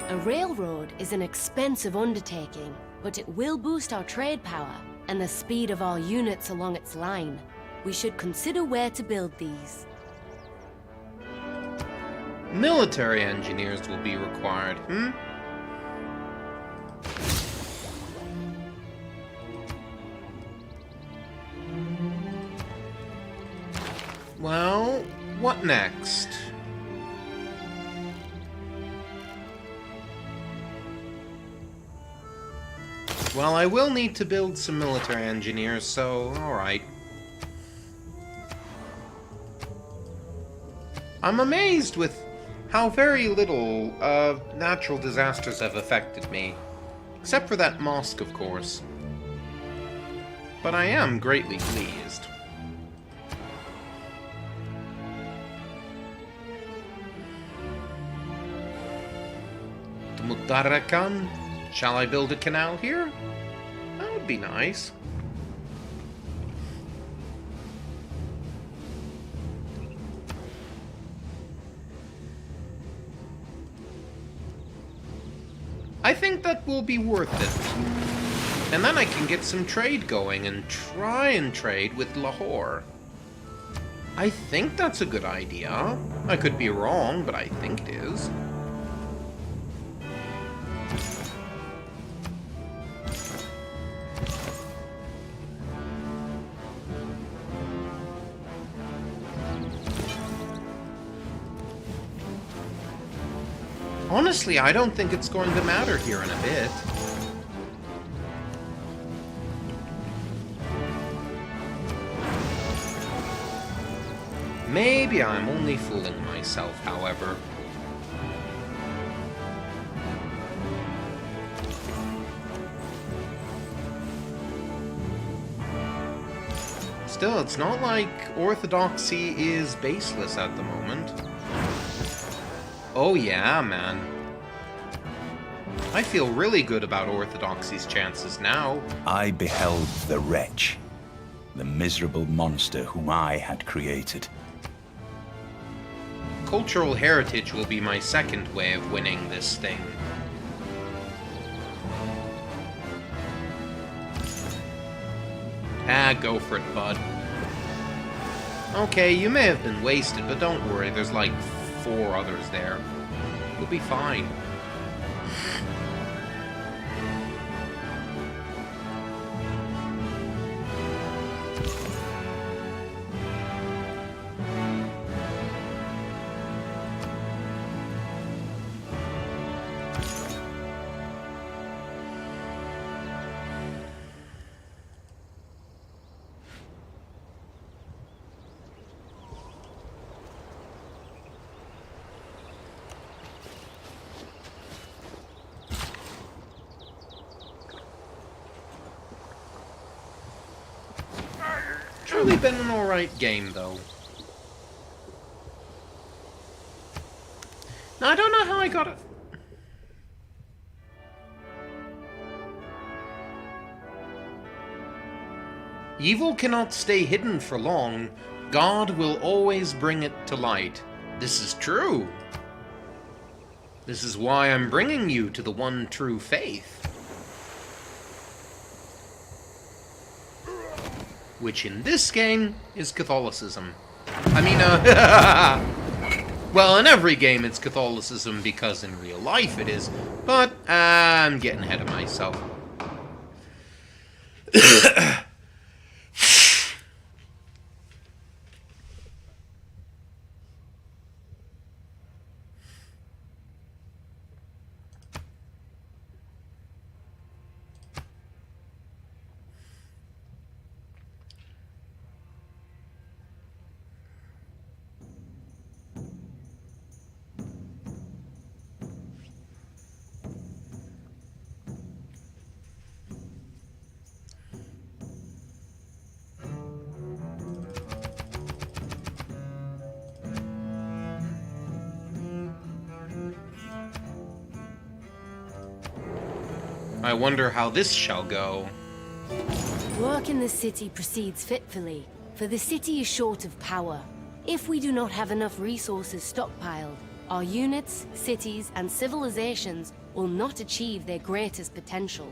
A railroad is an expensive undertaking, but it will boost our trade power and the speed of our units along its line. We should consider where to build these. Military engineers will be required, Well, what next? Well, I will need to build some military engineers, so alright. I'm amazed with how very little natural disasters have affected me. Except for that mosque, of course. But I am greatly pleased. Mutarakan, shall I build a canal here? That would be nice. I think that will be worth it. And then I can get some trade going and try and trade with Lahore. I think that's a good idea. I could be wrong, but I think it is. Honestly, I don't think it's going to matter here in a bit. Maybe I'm only fooling myself, however. Still, it's not like orthodoxy is baseless at the moment. Oh yeah, man. I feel really good about orthodoxy's chances now. I beheld the wretch, the miserable monster whom I had created. Cultural heritage will be my second way of winning this thing. Ah, go for it, bud. Okay, you may have been wasted, but don't worry, there's like 4 others there. You'll be fine. Truly been an alright game, though. Now, I don't know how I got it. Evil cannot stay hidden for long. God will always bring it to light. This is true. This is why I'm bringing you to the one true faith. Which in this game is Catholicism. I mean, well, in every game it's Catholicism because in real life it is, but I'm getting ahead of myself. I wonder how this shall go. Work in the city proceeds fitfully, for the city is short of power. If we do not have enough resources stockpiled, our units, cities, and civilizations will not achieve their greatest potential.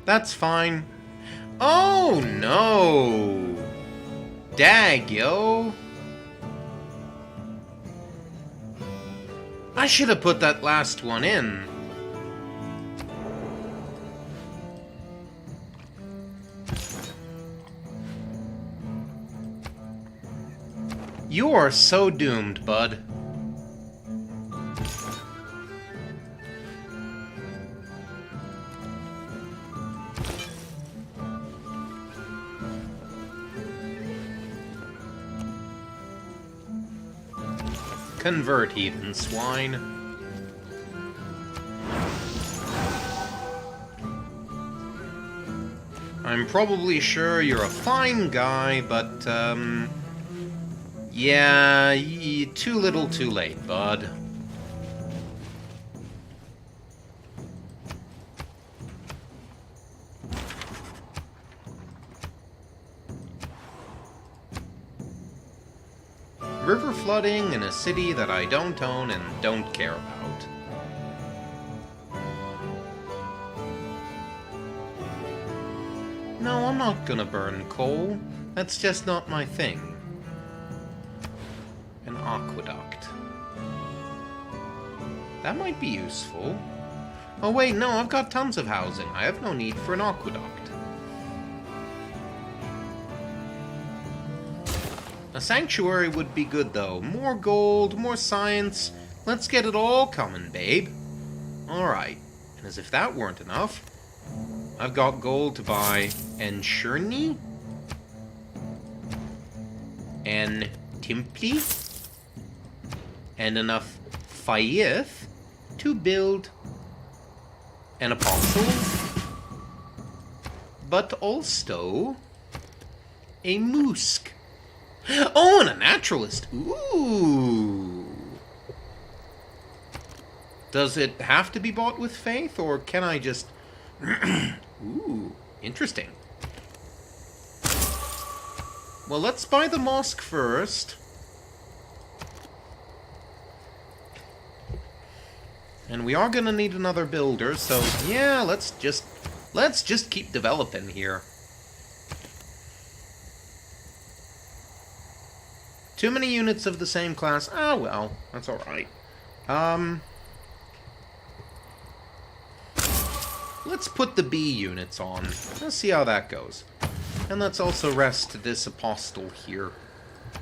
That's fine. Oh no! Dag, yo! I should have put that last one in. You are so doomed, bud. Convert, heathen swine. I'm probably sure you're a fine guy, but, yeah, too little too late, bud. River flooding in a city that I don't own and don't care about. No, I'm not gonna burn coal. That's just not my thing. An aqueduct. That might be useful. Oh wait, no, I've got tons of housing. I have no need for an aqueduct. A sanctuary would be good, though. More gold, more science. Let's get it all coming, babe. Alright. And as if that weren't enough, I've got gold to buy Enchurny, and Timply, and enough Faith to build an apostle, but also a Musk. Oh, and a naturalist. Ooh. Does it have to be bought with faith, or can I just... Ooh, interesting. Well, let's buy the mosque first. And we are gonna need another builder, so yeah, let's just keep developing here. Too many units of the same class. Ah, well, that's alright. Let's put the B units on. Let's see how that goes. And let's also rest this apostle here.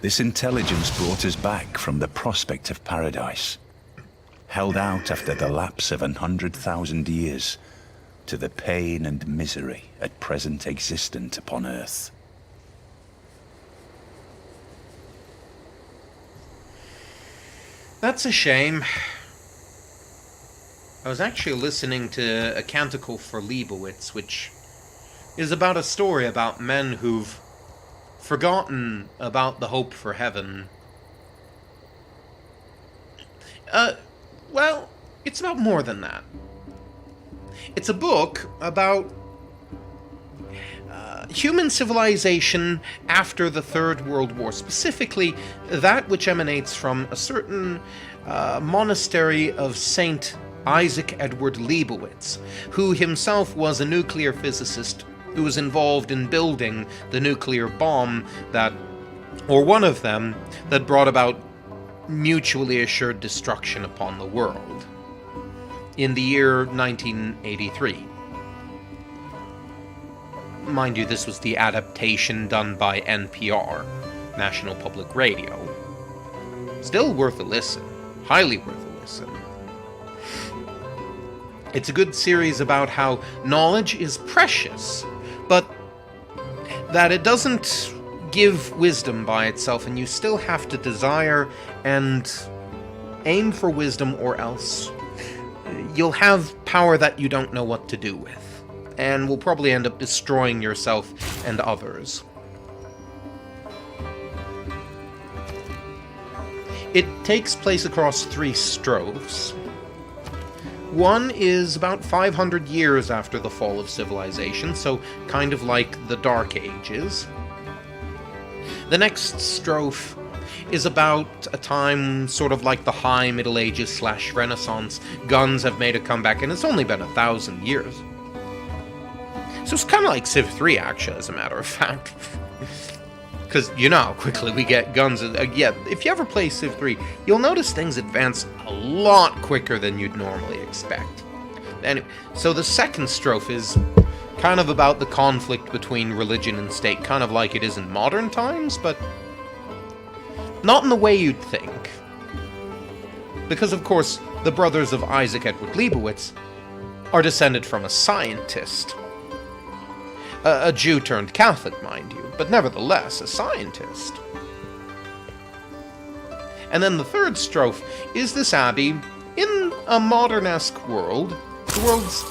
This intelligence brought us back from the prospect of paradise, held out after the lapse of 100,000 years, to the pain and misery at present existent upon Earth. That's a shame. I was actually listening to a canticle for Leibowitz, which is about a story about men who've forgotten about the hope for heaven. Well, it's about more than that. It's a book about human civilization after the Third World War, specifically that which emanates from a certain monastery of Saint Isaac Edward Leibowitz, who himself was a nuclear physicist who was involved in building the nuclear bomb that, or one of them, that brought about mutually assured destruction upon the world in the year 1983. Mind you, this was the adaptation done by NPR, National Public Radio. Still worth a listen. Highly worth a listen. It's a good series about how knowledge is precious, but that it doesn't give wisdom by itself, and you still have to desire and aim for wisdom, or else you'll have power that you don't know what to do with, and will probably end up destroying yourself and others. It takes place across 3 strophes. One is about 500 years after the fall of civilization, so kind of like the Dark Ages. The next strophe is about a time sort of like the High Middle Ages / Renaissance. Guns have made a comeback, and it's only been 1,000 years. So it's kind of like Civ 3, actually, as a matter of fact. Because you know how quickly we get guns. Yeah, if you ever play Civ 3, you'll notice things advance a lot quicker than you'd normally expect. Anyway, so the second strophe is kind of about the conflict between religion and state, kind of like it is in modern times, but not in the way you'd think. Because, of course, the brothers of Isaac Edward Leibowitz are descended from a scientist. A Jew turned Catholic, mind you, but nevertheless a scientist. And then the third strophe is this abbey in a modern-esque world. The world's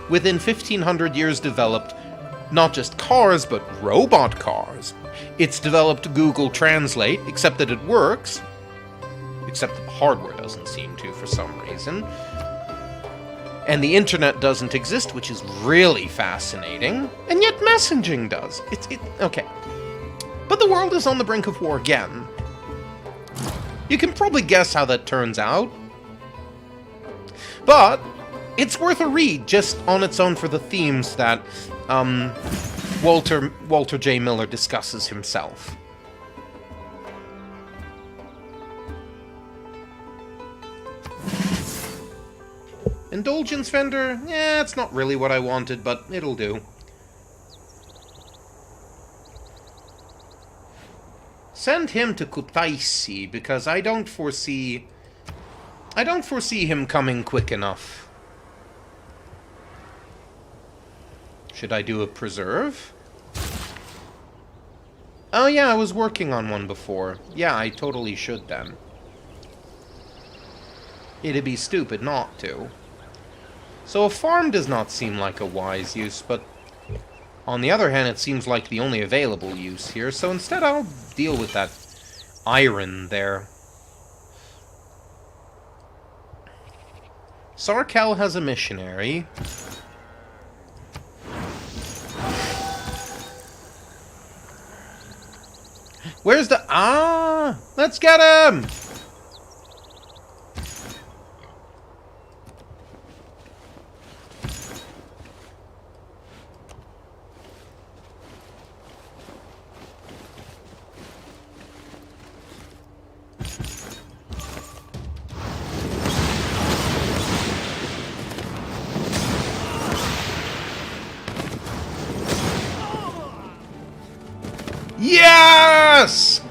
within 1,500 years developed not just cars, but robot cars. It's developed Google Translate, except that it works. Except that the hardware doesn't seem to for some reason. And the internet doesn't exist, which is really fascinating. And yet messaging does. Okay. But the world is on the brink of war again. You can probably guess how that turns out. But it's worth a read just on its own for the themes that Walter J. Miller discusses himself. Indulgence vendor? Yeah, it's not really what I wanted, but it'll do. Send him to Kutaisi, because I don't foresee him coming quick enough. Should I do a preserve? Oh yeah, I was working on one before. Yeah, I totally should then. It'd be stupid not to. So a farm does not seem like a wise use, but on the other hand, it seems like the only available use here, so instead I'll deal with that iron there. Sarkel has a missionary. Where's the... Ah! Let's get him! Yes!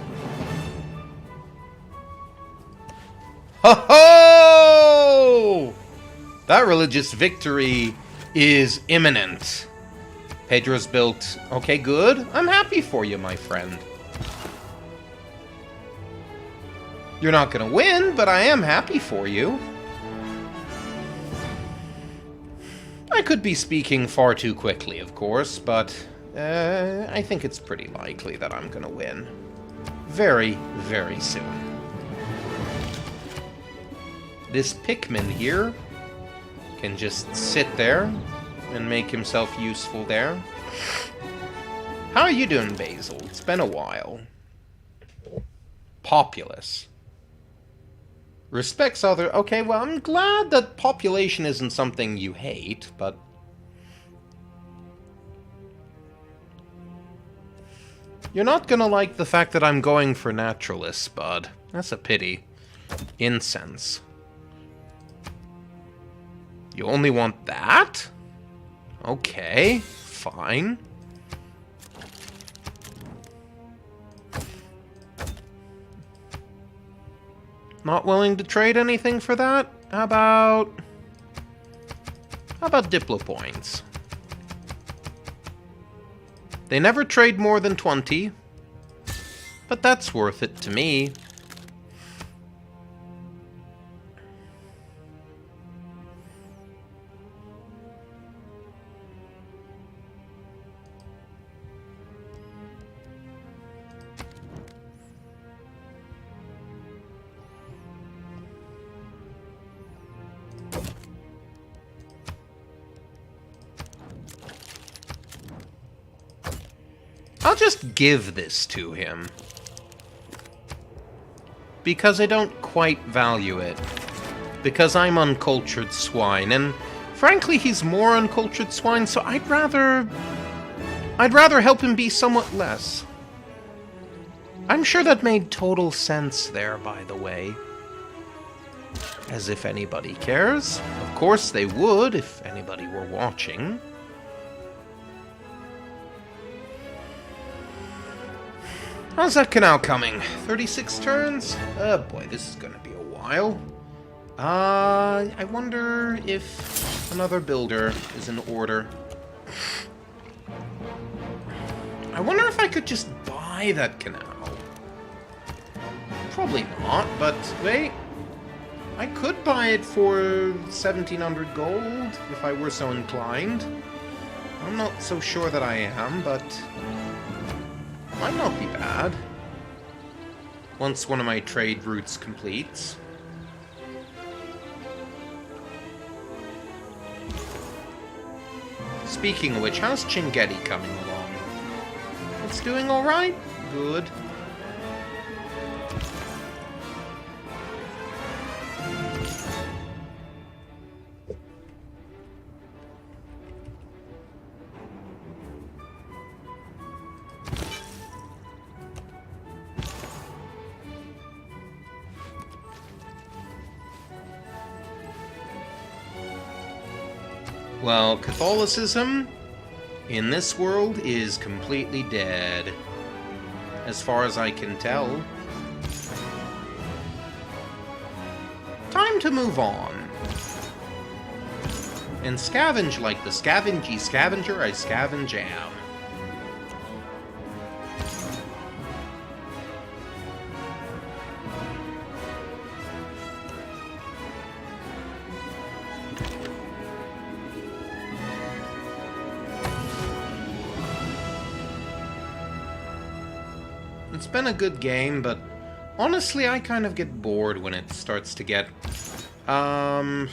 Ho ho! That religious victory is imminent. Pedro's built... Okay, good. I'm happy for you, my friend. You're not gonna win, but I am happy for you. I could be speaking far too quickly, of course, but... I think it's pretty likely that I'm gonna win. Very, very soon. This Pikmin here can just sit there and make himself useful there. How are you doing, Basil? It's been a while. Populous. Respects other... Okay, well, I'm glad that population isn't something you hate, but... You're not gonna like the fact that I'm going for naturalists, bud. That's a pity. Incense. You only want that? Okay, fine. Not willing to trade anything for that? How about Diplo points? They never trade more than 20, but that's worth it to me. I'll just give this to him. Because I don't quite value it. Because I'm uncultured swine, and frankly he's more uncultured swine, so I'd rather help him be somewhat less. I'm sure that made total sense there, by the way. As if anybody cares. Of course they would, if anybody were watching. How's that canal coming? 36 turns? Oh boy, this is gonna be a while. I wonder if another builder is in order. I wonder if I could just buy that canal. Probably not, but wait. I could buy it for 1,700 gold if I were so inclined. I'm not so sure that I am, but... might not be bad. Once one of my trade routes completes. Speaking of which, how's Chingetti coming along? It's doing alright? Good. Well, Catholicism in this world is completely dead, as far as I can tell. Time to move on. And scavenge like the scavengy scavenger I scavenge am. It's been a good game, but honestly, I kind of get bored when it starts to get, I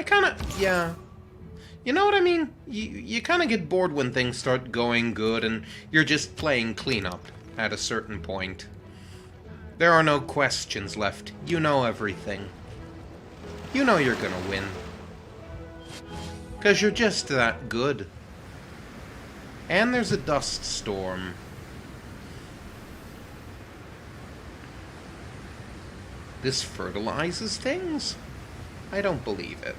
kind of, yeah. You know what I mean? You kind of get bored when things start going good and you're just playing cleanup at a certain point. There are no questions left. You know everything. You know you're gonna win. 'Cause you're just that good. And there's a dust storm. This fertilizes things? I don't believe it.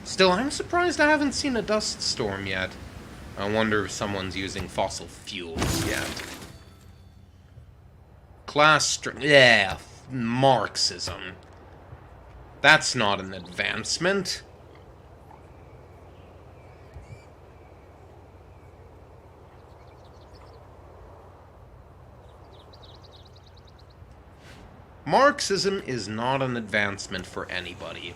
Still, I'm surprised I haven't seen a dust storm yet. I wonder if someone's using fossil fuels yet. Yeah, Marxism. That's not an advancement. Marxism is not an advancement for anybody.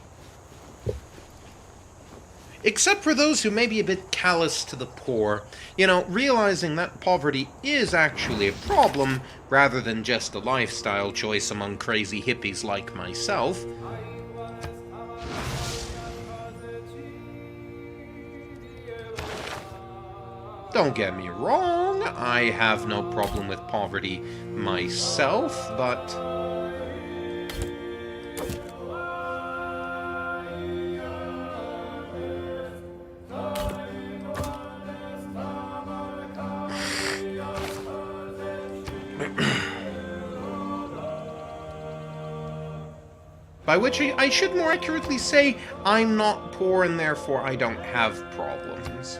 Except for those who may be a bit callous to the poor. You know, realizing that poverty is actually a problem, rather than just a lifestyle choice among crazy hippies like myself. Don't get me wrong, I have no problem with poverty myself, but by which I should more accurately say, I'm not poor and therefore I don't have problems.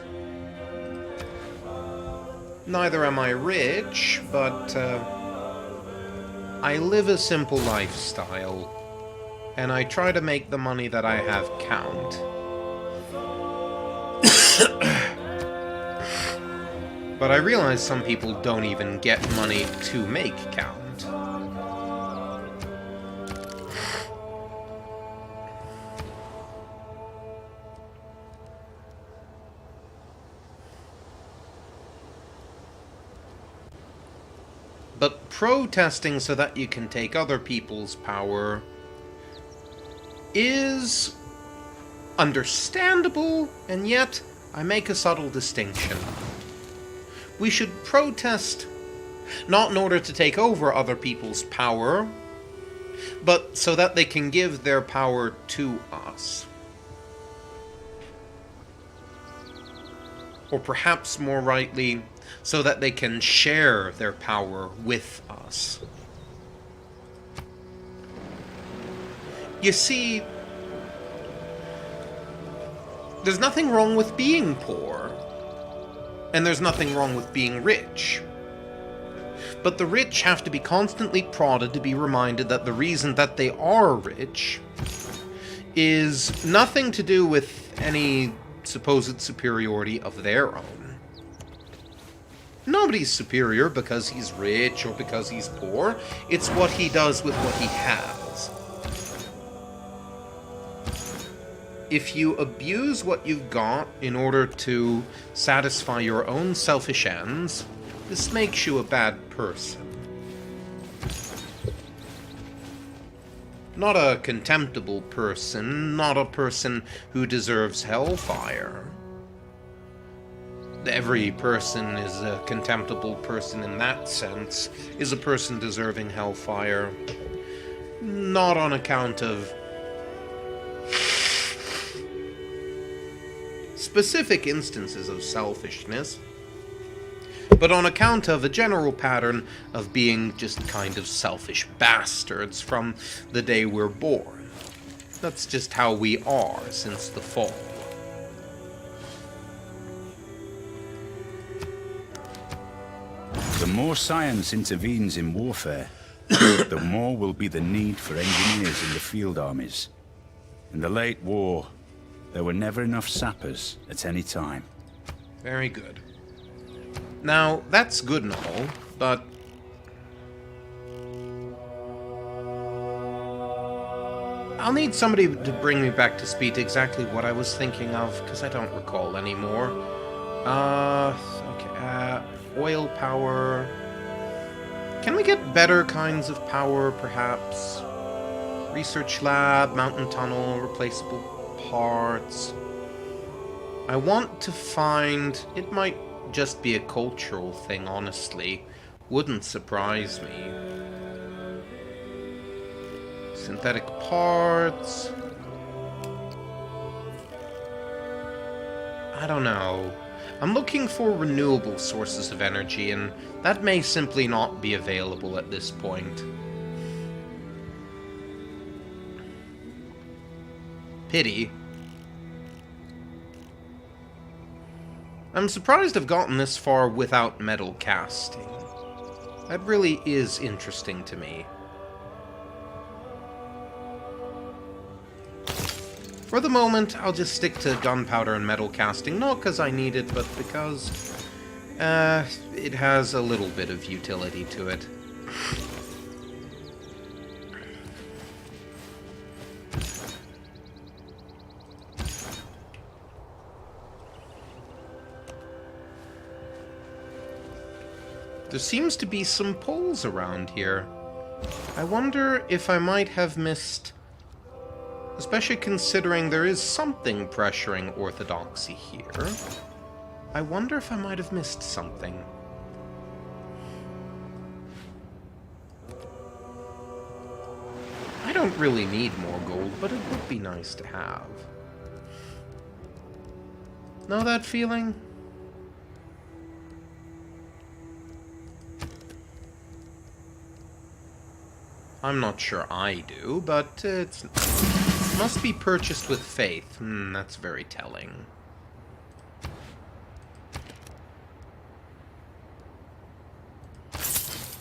Neither am I rich, but I live a simple lifestyle, and I try to make the money that I have count. But I realize some people don't even get money to make count. But protesting so that you can take other people's power is understandable, and yet I make a subtle distinction. We should protest not in order to take over other people's power, but so that they can give their power to us. Or perhaps more rightly, so that they can share their power with us. You see, there's nothing wrong with being poor, and there's nothing wrong with being rich. But the rich have to be constantly prodded to be reminded that the reason that they are rich is nothing to do with any supposed superiority of their own. Nobody's superior because he's rich or because he's poor. It's what he does with what he has. If you abuse what you've got in order to satisfy your own selfish ends, this makes you a bad person. Not a contemptible person, not a person who deserves hellfire. Every person is a contemptible person in that sense, is a person deserving hellfire. Not on account of specific instances of selfishness, but on account of a general pattern of being just kind of selfish bastards from the day we're born. That's just how we are since the fall. The more science intervenes in warfare, The more will be the need for engineers in the field armies. In the late war, there were never enough sappers at any time. Very good. Now, that's good and all, but... I'll need somebody to bring me back to speed exactly what I was thinking of, because I don't recall anymore. Okay, oil power... Can we get better kinds of power, perhaps? Research lab, mountain tunnel, replaceable parts... I want to find... It might just be a cultural thing, honestly. Wouldn't surprise me. Synthetic parts... I don't know. I'm looking for renewable sources of energy, and that may simply not be available at this point. Pity. I'm surprised I've gotten this far without metal casting. That really is interesting to me. For the moment, I'll just stick to gunpowder and metal casting, not because I need it, but because it has a little bit of utility to it. There seems to be some poles around here. I wonder if I might have missed... Especially considering there is something pressuring orthodoxy here. I wonder if I might have missed something. I don't really need more gold, but it would be nice to have. Know that feeling? I'm not sure I do, but it must be purchased with faith. That's very telling.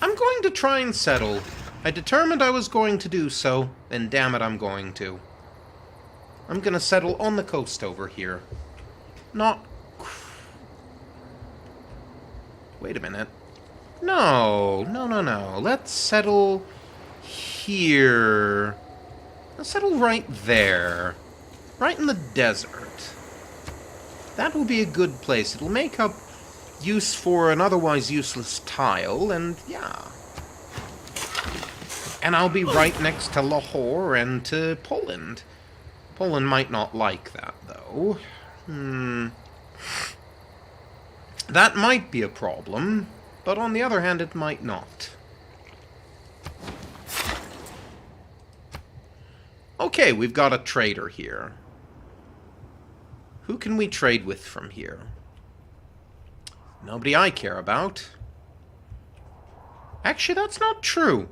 I'm going to try and settle. I determined I was going to do so, and damn it, I'm going to. I'm gonna settle on the coast over here. Not... Wait a minute. No. Let's settle... here. Let's settle right there. Right in the desert. That will be a good place. It'll make up use for an otherwise useless tile, and yeah. And I'll be right next to Lahore and to Poland. Poland might not like that, though. That might be a problem, but on the other hand, it might not. Okay, we've got a trader here. Who can we trade with from here? Nobody I care about. Actually, that's not true.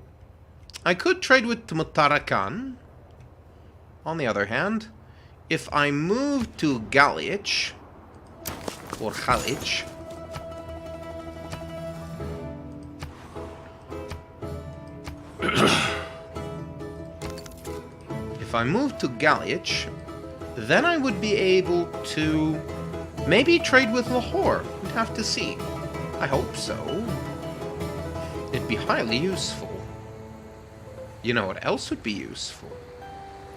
I could trade with Muttarakan. On the other hand, if I move to Galich, or Galich, if I move to Galich, then I would be able to maybe trade with Lahore. We'd have to see. I hope so. It'd be highly useful. You know what else would be useful?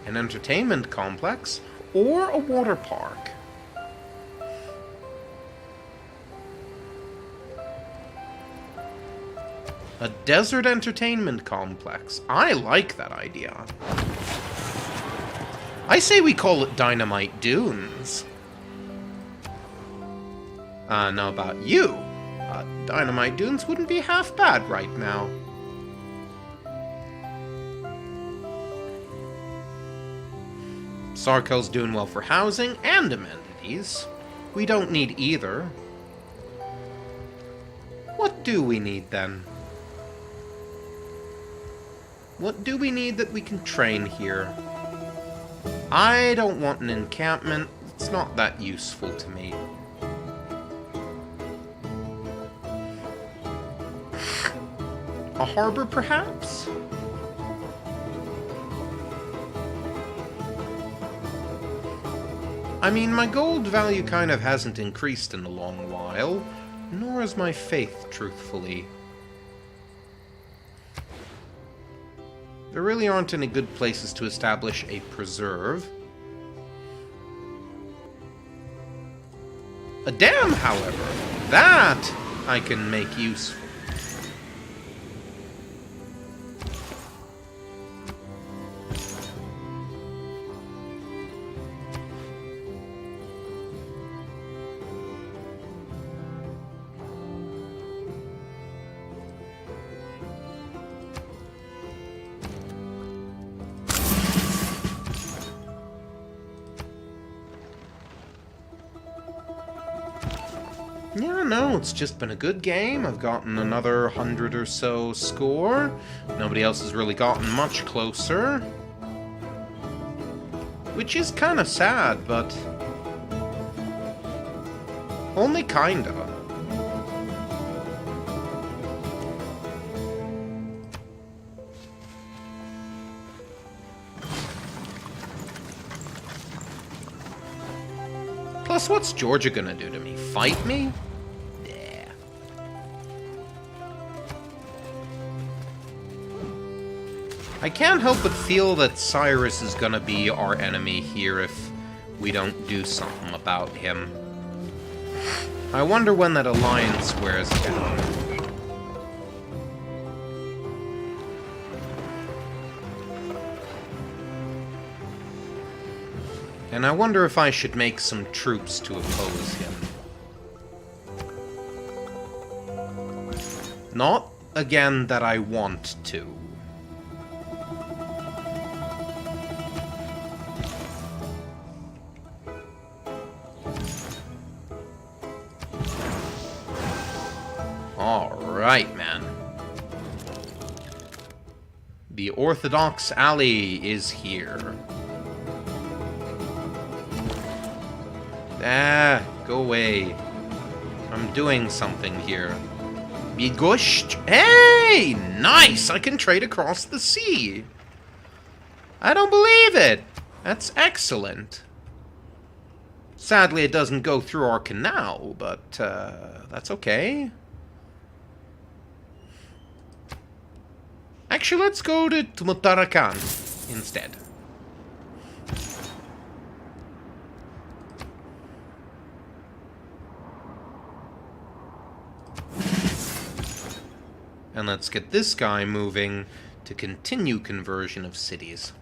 An entertainment complex or a water park. A desert entertainment complex. I like that idea. I say we call it Dynamite Dunes. Now about you. Dynamite Dunes wouldn't be half bad right now. Sarko's doing well for housing and amenities. We don't need either. What do we need then? What do we need that we can train here? I don't want an encampment. It's not that useful to me. A harbor, perhaps? I mean, my gold value kind of hasn't increased in a long while, nor has my faith, truthfully. There really aren't any good places to establish a preserve. A dam, however, that I can make useful. Yeah, no, it's just been a good game. I've gotten another 100 or so score. Nobody else has really gotten much closer. Which is kind of sad, but... only kinda. Plus, what's Georgia gonna do to me? Fight me? Yeah. I can't help but feel that Cyrus is gonna be our enemy here if we don't do something about him. I wonder when that alliance wears down. And I wonder if I should make some troops to oppose him. Not, again, that I want to. Alright, man. The Orthodox Alley is here. Ah, go away. I'm doing something here. Bigusht. Hey! Nice! I can trade across the sea. I don't believe it. That's excellent. Sadly, it doesn't go through our canal, but that's okay. Actually, let's go to Tumutarakan instead. And let's get this guy moving to continue conversion of cities.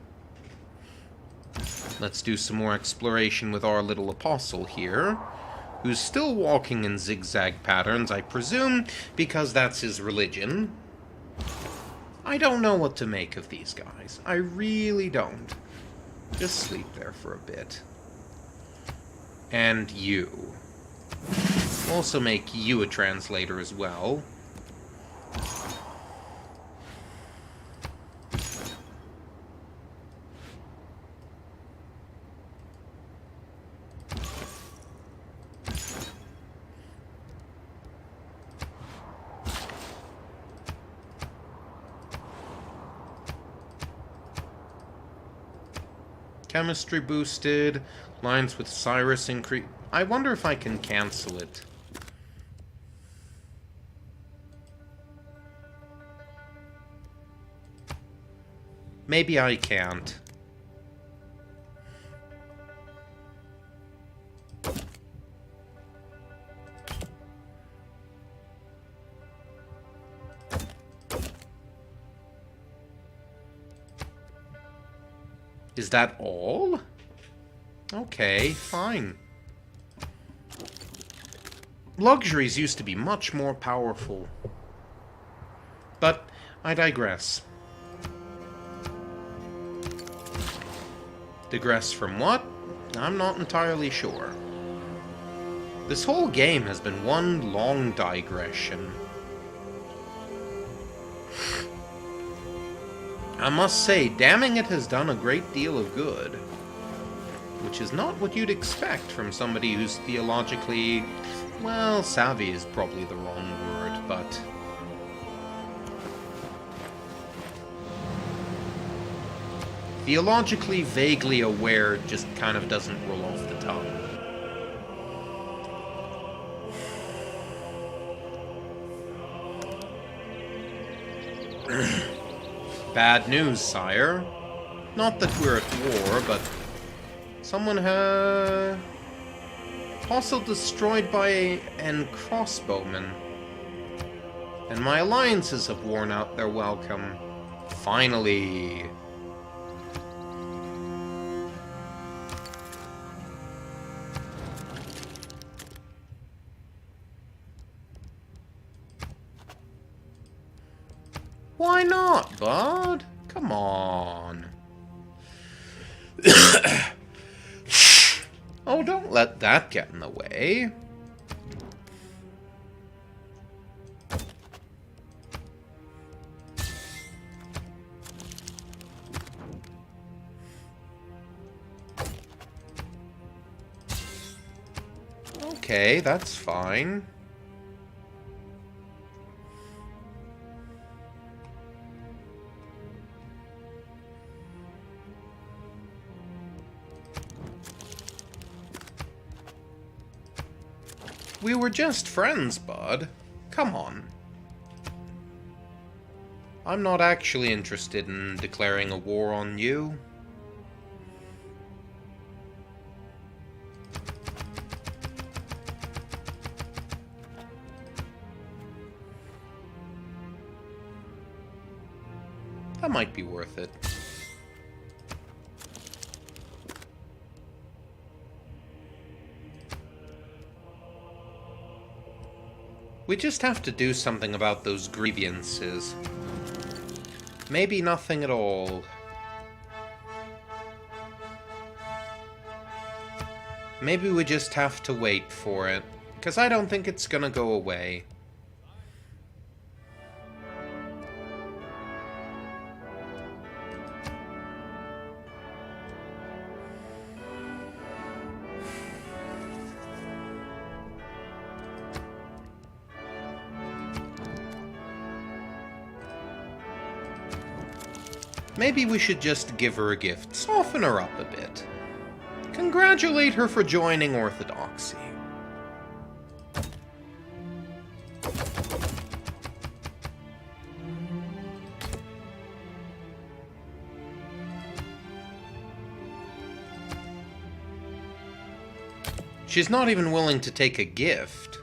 Let's do some more exploration with our little apostle here, who's still walking in zigzag patterns, I presume, because that's his religion. I don't know what to make of these guys. I really don't. Just sleep there for a bit. And you. Also make you a translator as well. Chemistry boosted. Lines with Cyrus increase. I wonder if I can cancel it. Maybe I can't. Is that all? Okay, fine. Luxuries used to be much more powerful. But I digress. Digress from what? I'm not entirely sure. This whole game has been one long digression. I must say, damning it has done a great deal of good. Which is not what you'd expect from somebody who's theologically... well, savvy is probably the wrong word, but... Theologically vaguely aware just kind of doesn't roll off the tongue. Bad news, sire. Not that we're at war, but someone fossil destroyed by an crossbowman. And my alliances have worn out their welcome. Finally. Why not, bud? Come on. Oh, don't let that get in the way. Okay, that's fine. We were just friends, bud. Come on. I'm not actually interested in declaring a war on you. That might be worth it. We just have to do something about those grievances. Maybe nothing at all. Maybe we just have to wait for it, because I don't think it's gonna go away. Maybe we should just give her a gift, soften her up a bit. Congratulate her for joining Orthodoxy. She's not even willing to take a gift.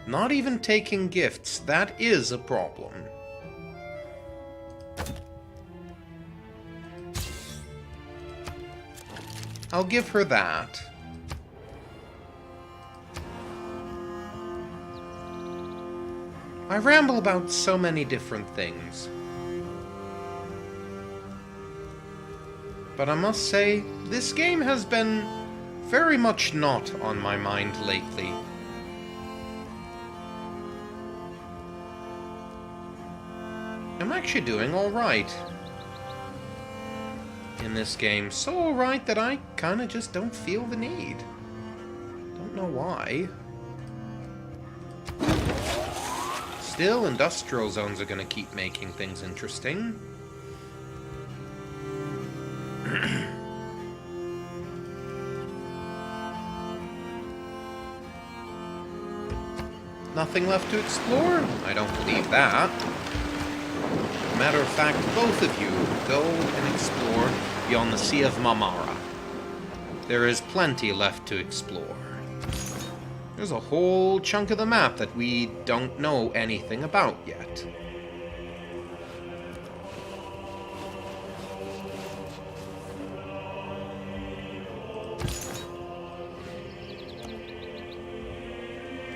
Not even taking gifts, that is a problem. I'll give her that. I ramble about so many different things. But I must say, this game has been very much not on my mind lately. I'm actually doing alright in this game. So alright that I kinda just don't feel the need. Don't know why. Still, industrial zones are gonna keep making things interesting. Nothing left to explore? I don't believe that. Matter of fact, both of you go and explore beyond the Sea of Marmara. There is plenty left to explore. There's a whole chunk of the map that we don't know anything about yet.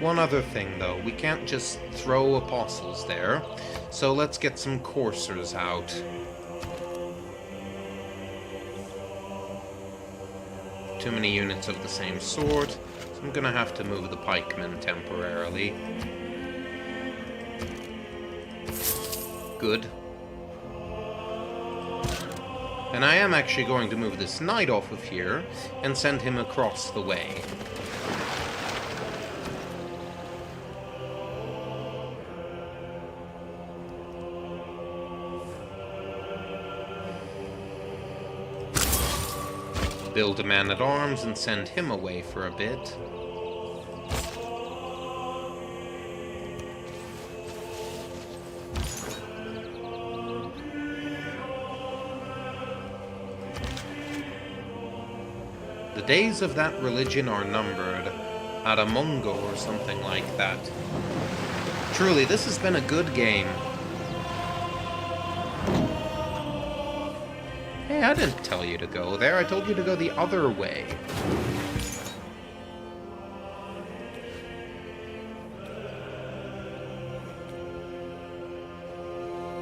One other thing, though. We can't just throw apostles there. So let's get some coursers out. Too many units of the same sort. So I'm gonna have to move the pikemen temporarily. Good. And I am actually going to move this knight off of here and send him across the way. build a man-at-arms and send him away for a bit. The days of that religion are numbered. Adamongo or something like that. Truly, this has been a good game. Hey, I didn't tell you to go there. I told you to go the other way.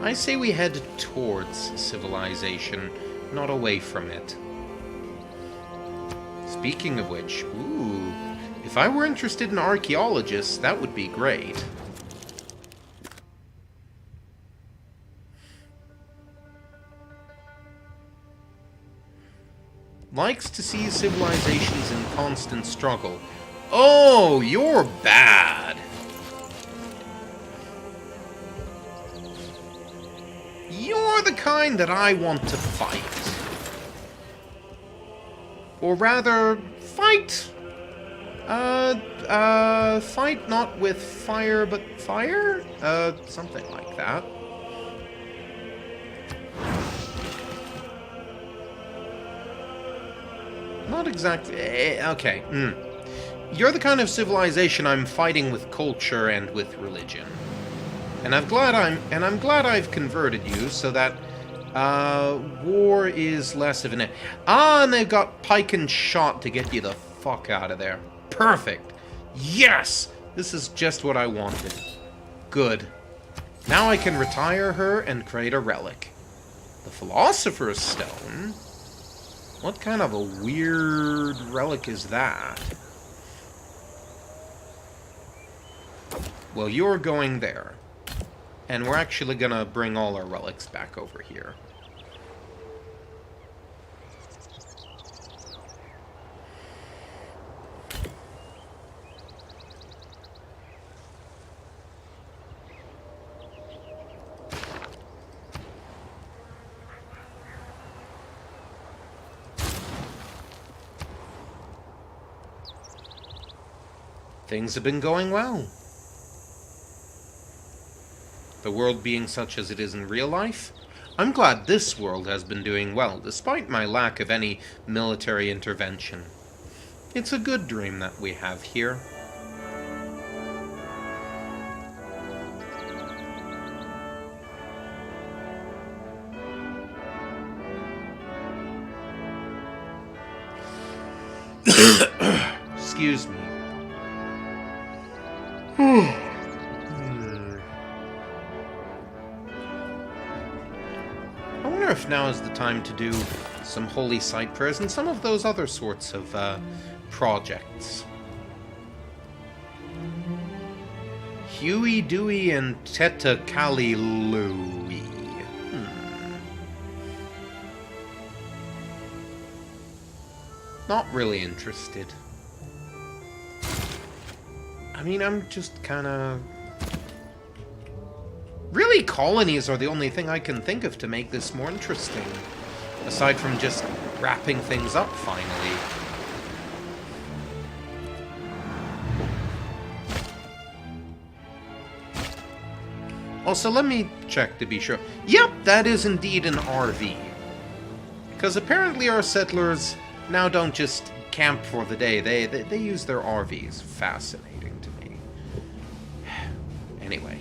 I say we head towards civilization, not away from it. Speaking of which, ooh, if I were interested in archaeologists, that would be great. Likes to see civilizations in constant struggle. Oh, you're bad. You're the kind that I want to fight. Or rather, fight. Fight not with fire, but fire? Something like that. Not exactly. Okay. You're the kind of civilization I'm fighting with culture and with religion, and I'm glad I've converted you so that war is less of an. And they've got pike and shot to get you the fuck out of there. Perfect. Yes, this is just what I wanted. Good. Now I can retire her and create a relic. The Philosopher's Stone. What kind of a weird relic is that? Well, you're going there. And we're actually gonna bring all our relics back over here. Things have been going well. The world being such as it is in real life, I'm glad this world has been doing well, despite my lack of any military intervention. It's a good dream that we have here. Excuse me. I wonder if now is the time to do some holy site prayers and some of those other sorts of projects. Huey, Dewey, and Teta Kali Louie. Not really interested. I mean, I'm just kind of... Really, colonies are the only thing I can think of to make this more interesting. Aside from just wrapping things up, finally. Also, let me check to be sure. Yep, that is indeed an RV. Because apparently our settlers now don't just camp for the day. They use their RVs. Fascinating to me. Anyway.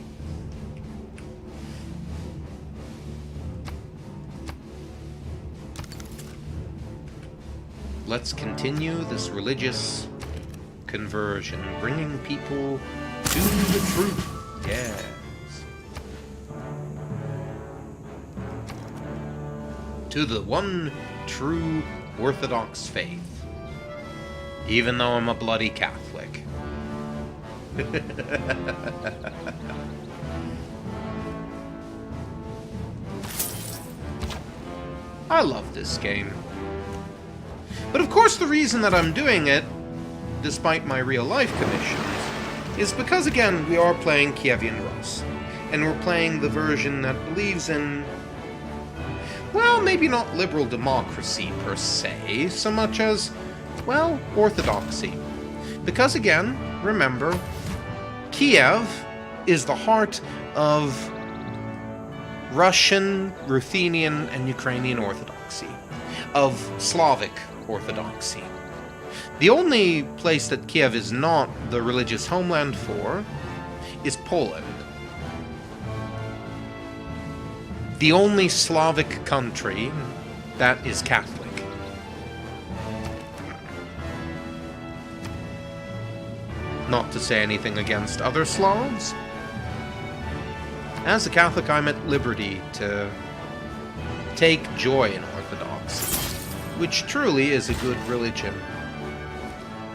Let's continue this religious conversion, bringing people to the truth. Yes. To the one true Orthodox faith. Even though I'm a bloody Catholic. I love this game. But of course the reason that I'm doing it, despite my real-life commissions, is because, again, we are playing Kievian Rus. And we're playing the version that believes in... well, maybe not liberal democracy per se, so much as, well, orthodoxy. Because again, remember, Kiev is the heart of Russian, Ruthenian, and Ukrainian orthodoxy, of Slavic orthodoxy. The only place that Kiev is not the religious homeland for is Poland. The only Slavic country that is Catholic. Not to say anything against other Slavs. As a Catholic, I'm at liberty to take joy in Orthodoxy, which truly is a good religion.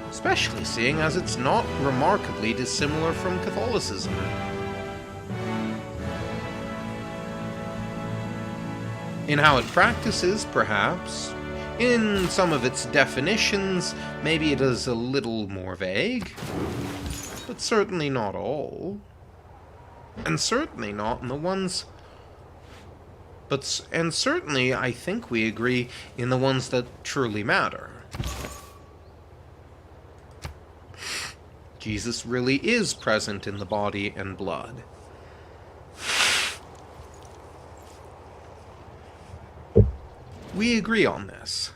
Especially seeing as it's not remarkably dissimilar from Catholicism. In how it practices, perhaps. In some of its definitions, maybe it is a little more vague. But certainly not all. And certainly not in the ones... And certainly, I think we agree, in the ones that truly matter. Jesus really is present in the body and blood. We agree on this.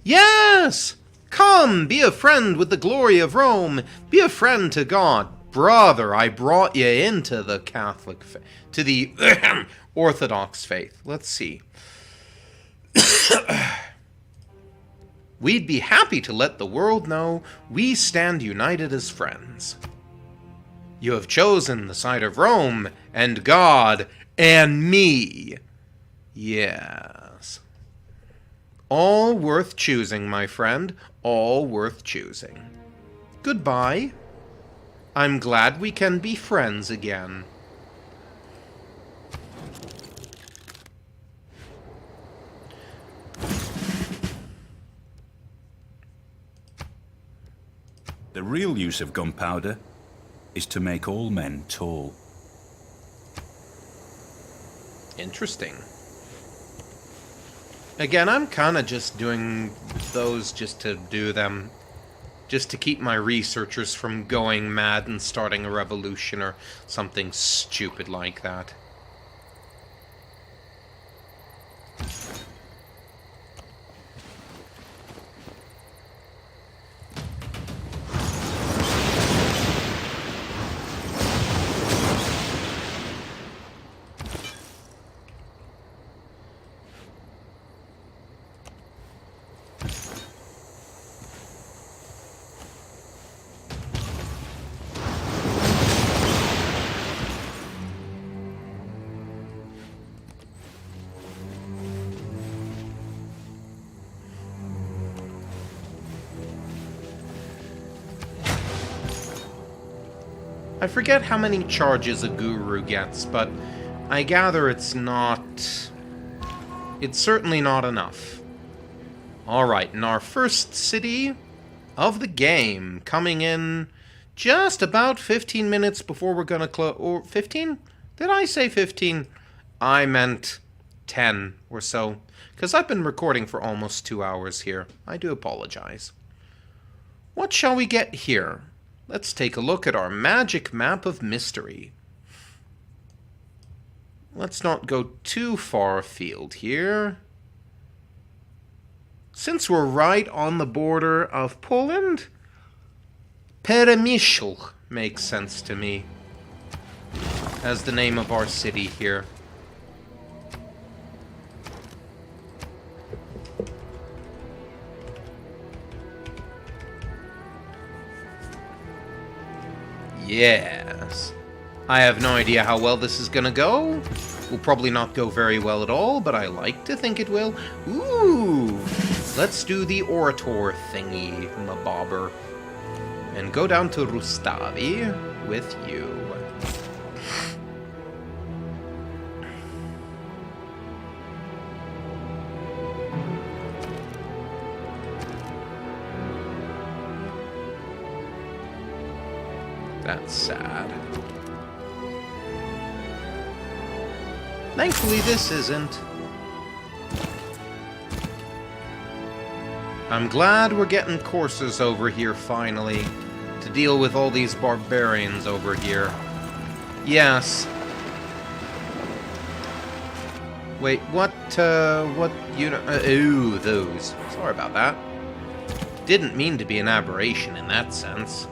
Yes! Come, be a friend with the glory of Rome. Be a friend to God. Brother, I brought you into the Catholic faith, to the Orthodox faith. Let's see. We'd be happy to let the world know we stand united as friends. You have chosen the side of Rome and God and me. Yes. All worth choosing, my friend. All worth choosing. Goodbye. I'm glad we can be friends again. The real use of gunpowder is to make all men tall. Interesting. Again, I'm kind of just doing those just to do them. Just to keep my researchers from going mad and starting a revolution or something stupid like that. I forget how many charges a guru gets, but I gather it's not... It's certainly not enough. Alright, and our first city of the game coming in just about 15 minutes before we're gonna close... Or 15? Did I say 15? I meant 10 or so. Because I've been recording for almost 2 hours here. I do apologize. What shall we get here? Let's take a look at our magic map of mystery. Let's not go too far afield here. Since we're right on the border of Poland, Przemysl makes sense to me as the name of our city here. Yes. I have no idea how well this is gonna go. Will probably not go very well at all, but I like to think it will. Ooh! Let's do the orator thingy, mabobber. And go down to Rustavi with you. That's sad. Thankfully, this isn't. I'm glad we're getting courses over here finally to deal with all these barbarians over here. Yes. Wait, what unit? Ooh, those. Sorry about that. Didn't mean to be an aberration in that sense.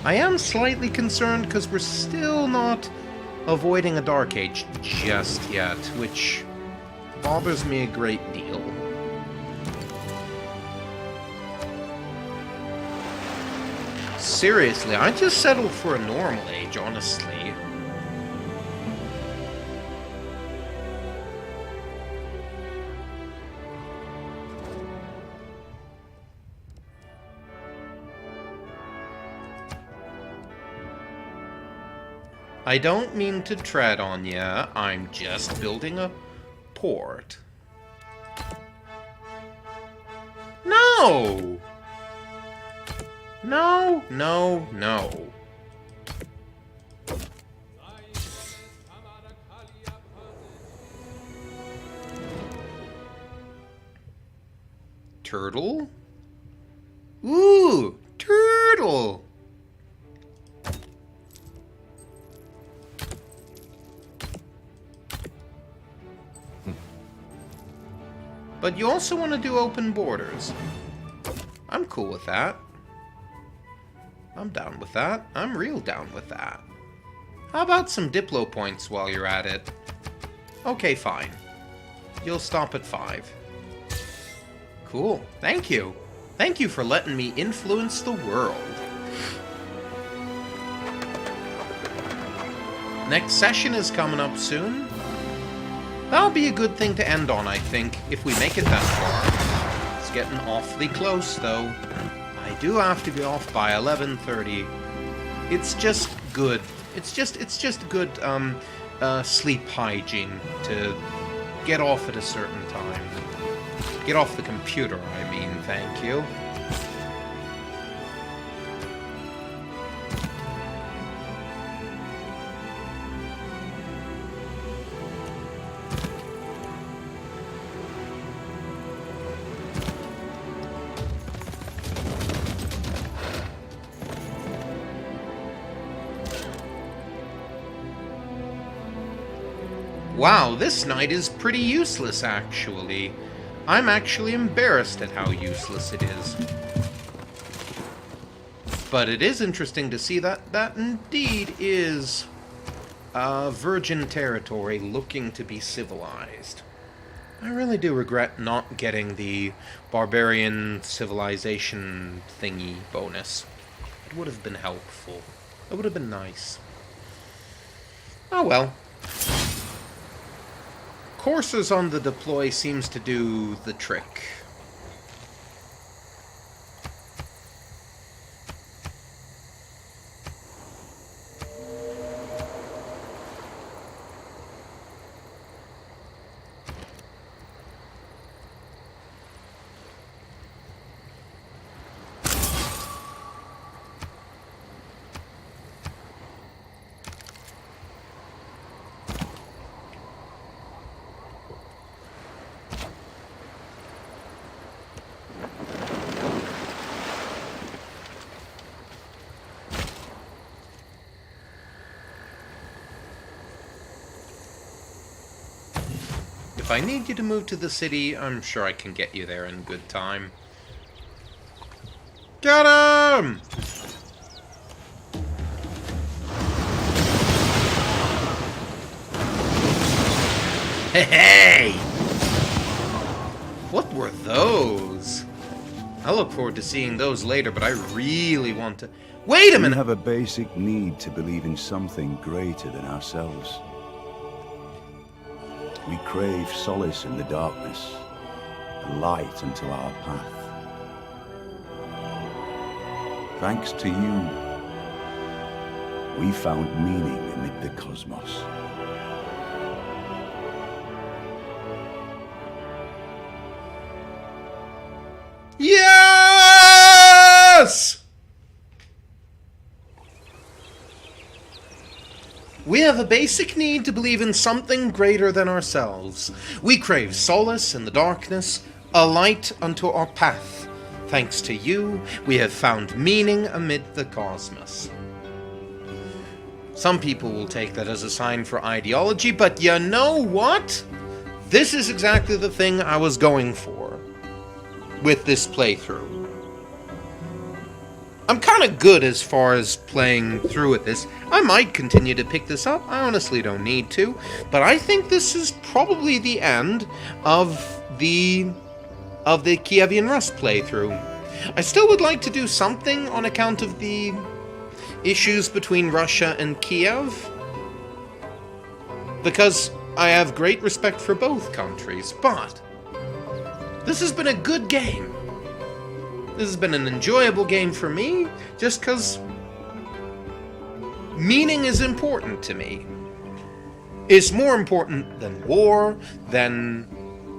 I am slightly concerned because we're still not avoiding a Dark Age just yet, which bothers me a great deal. Seriously, I'd just settle for a normal age, honestly. I don't mean to tread on ya, I'm just building a port. No! No, no, no. Turtle? Ooh, turtle! But you also want to do open borders. I'm cool with that. I'm down with that. I'm real down with that. How about some Diplo points while you're at it? Okay, fine. You'll stop at 5. Cool. Thank you. Thank you for letting me influence the world. Next session is coming up soon. That'll be a good thing to end on, I think, if we make it that far. It's getting awfully close, though. I do have to be off by 11:30. It's just good. It's just good sleep hygiene to get off at a certain time. Get off the computer, I mean, thank you. Wow, this knight is pretty useless, actually. I'm actually embarrassed at how useless it is. But it is interesting to see that that indeed is virgin territory looking to be civilized. I really do regret not getting the barbarian civilization thingy bonus. It would have been helpful. It would have been nice. Oh well. Courses on the deploy seems to do the trick. If I need you to move to the city, I'm sure I can get you there in good time. Get him! Hey! What were those? I look forward to seeing those later, but I really want to... Wait a minute! We have a basic need to believe in something greater than ourselves. We crave solace in the darkness, a light unto our path. Thanks to you, We found meaning amid the cosmos. Yes! We have a basic need to believe in something greater than ourselves. We crave solace in the darkness, a light unto our path. Thanks to you, we have found meaning amid the cosmos. Some people will take that as a sign for ideology, but you know what? This is exactly the thing I was going for with this playthrough. I'm kind of good as far as playing through with this. I might continue to pick this up. I honestly don't need to. But I think this is probably the end of the Kievian Rust playthrough. I still would like to do something on account of the issues between Russia and Kiev, because I have great respect for both countries, but this has been a good game. This has been an enjoyable game for me, just because meaning is important to me. It's more important than war, than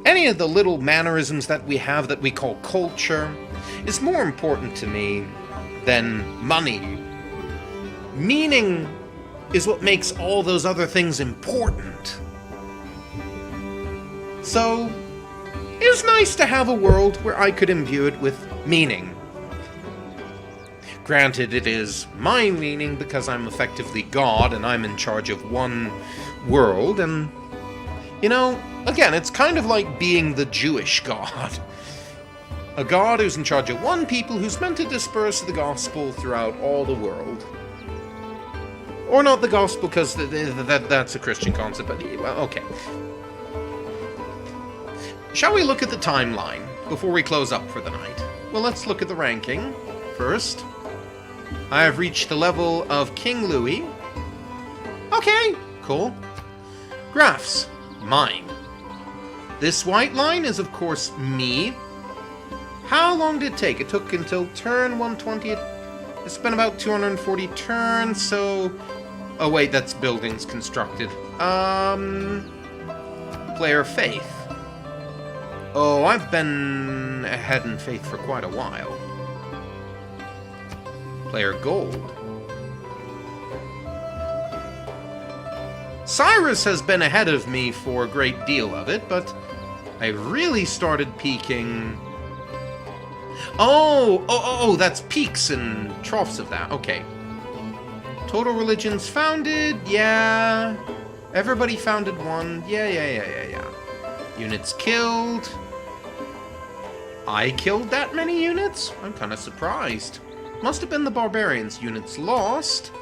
any of the little mannerisms that we have that we call culture. It's more important to me than money. Meaning is what makes all those other things important. So, it was nice to have a world where I could imbue it with meaning. Granted, it is my meaning because I'm effectively God and I'm in charge of one world, and, you know, again, it's kind of like being the Jewish God. A God who's in charge of one people who's meant to disperse the gospel throughout all the world. Or not the gospel, because that's a Christian concept, but, well, okay. Shall we look at the timeline before we close up for the night? Well, let's look at the ranking first. I have reached the level of King Louis. Okay, cool. Graphs, mine. This white line is, of course, me. How long did it take? It took until turn 120. It's been about 240 turns, so... Oh wait, that's buildings constructed. Player Faith. Oh, I've been ahead in Faith for quite a while. Player Gold. Cyrus has been ahead of me for a great deal of it, but I really started peaking... Oh, that's peaks and troughs of that. Okay. Total religions founded, yeah. Everybody founded one, yeah. Units killed. I killed that many units? I'm kind of surprised. Must have been the barbarians. Units lost.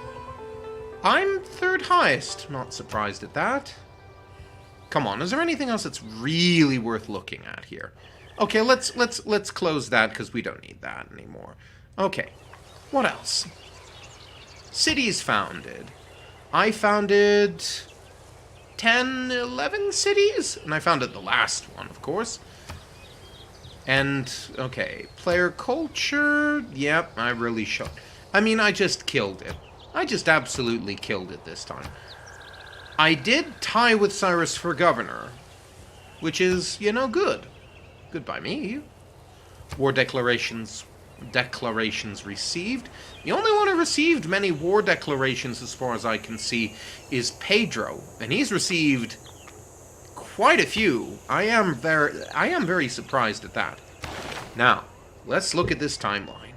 I'm third highest. Not surprised at that. Come on, is there anything else that's really worth looking at here? Okay, let's close that because we don't need that anymore. Okay, what else? Cities founded. I founded 10, 11 cities? And I founded the last one, of course. And, okay, player culture. Yep, I really should. I mean, I just killed it. I just absolutely killed it this time. I did tie with Cyrus for governor, which is, you know, good. Good by me. War declarations received. The only one who received many war declarations, as far as I can see, is Pedro, and he's received quite a few. I am very surprised at that. Now, let's look at this timeline.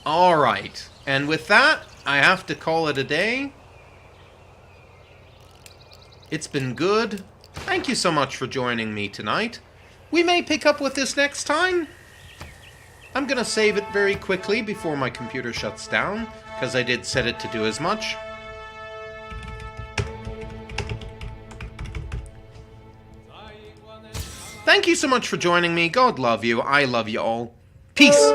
All right, and with that, I have to call it a day. It's been good. Thank you so much for joining me tonight. We may pick up with this next time. I'm gonna save it very quickly before my computer shuts down, because I did set it to do as much. Thank you so much for joining me. God love you. I love you all. Peace.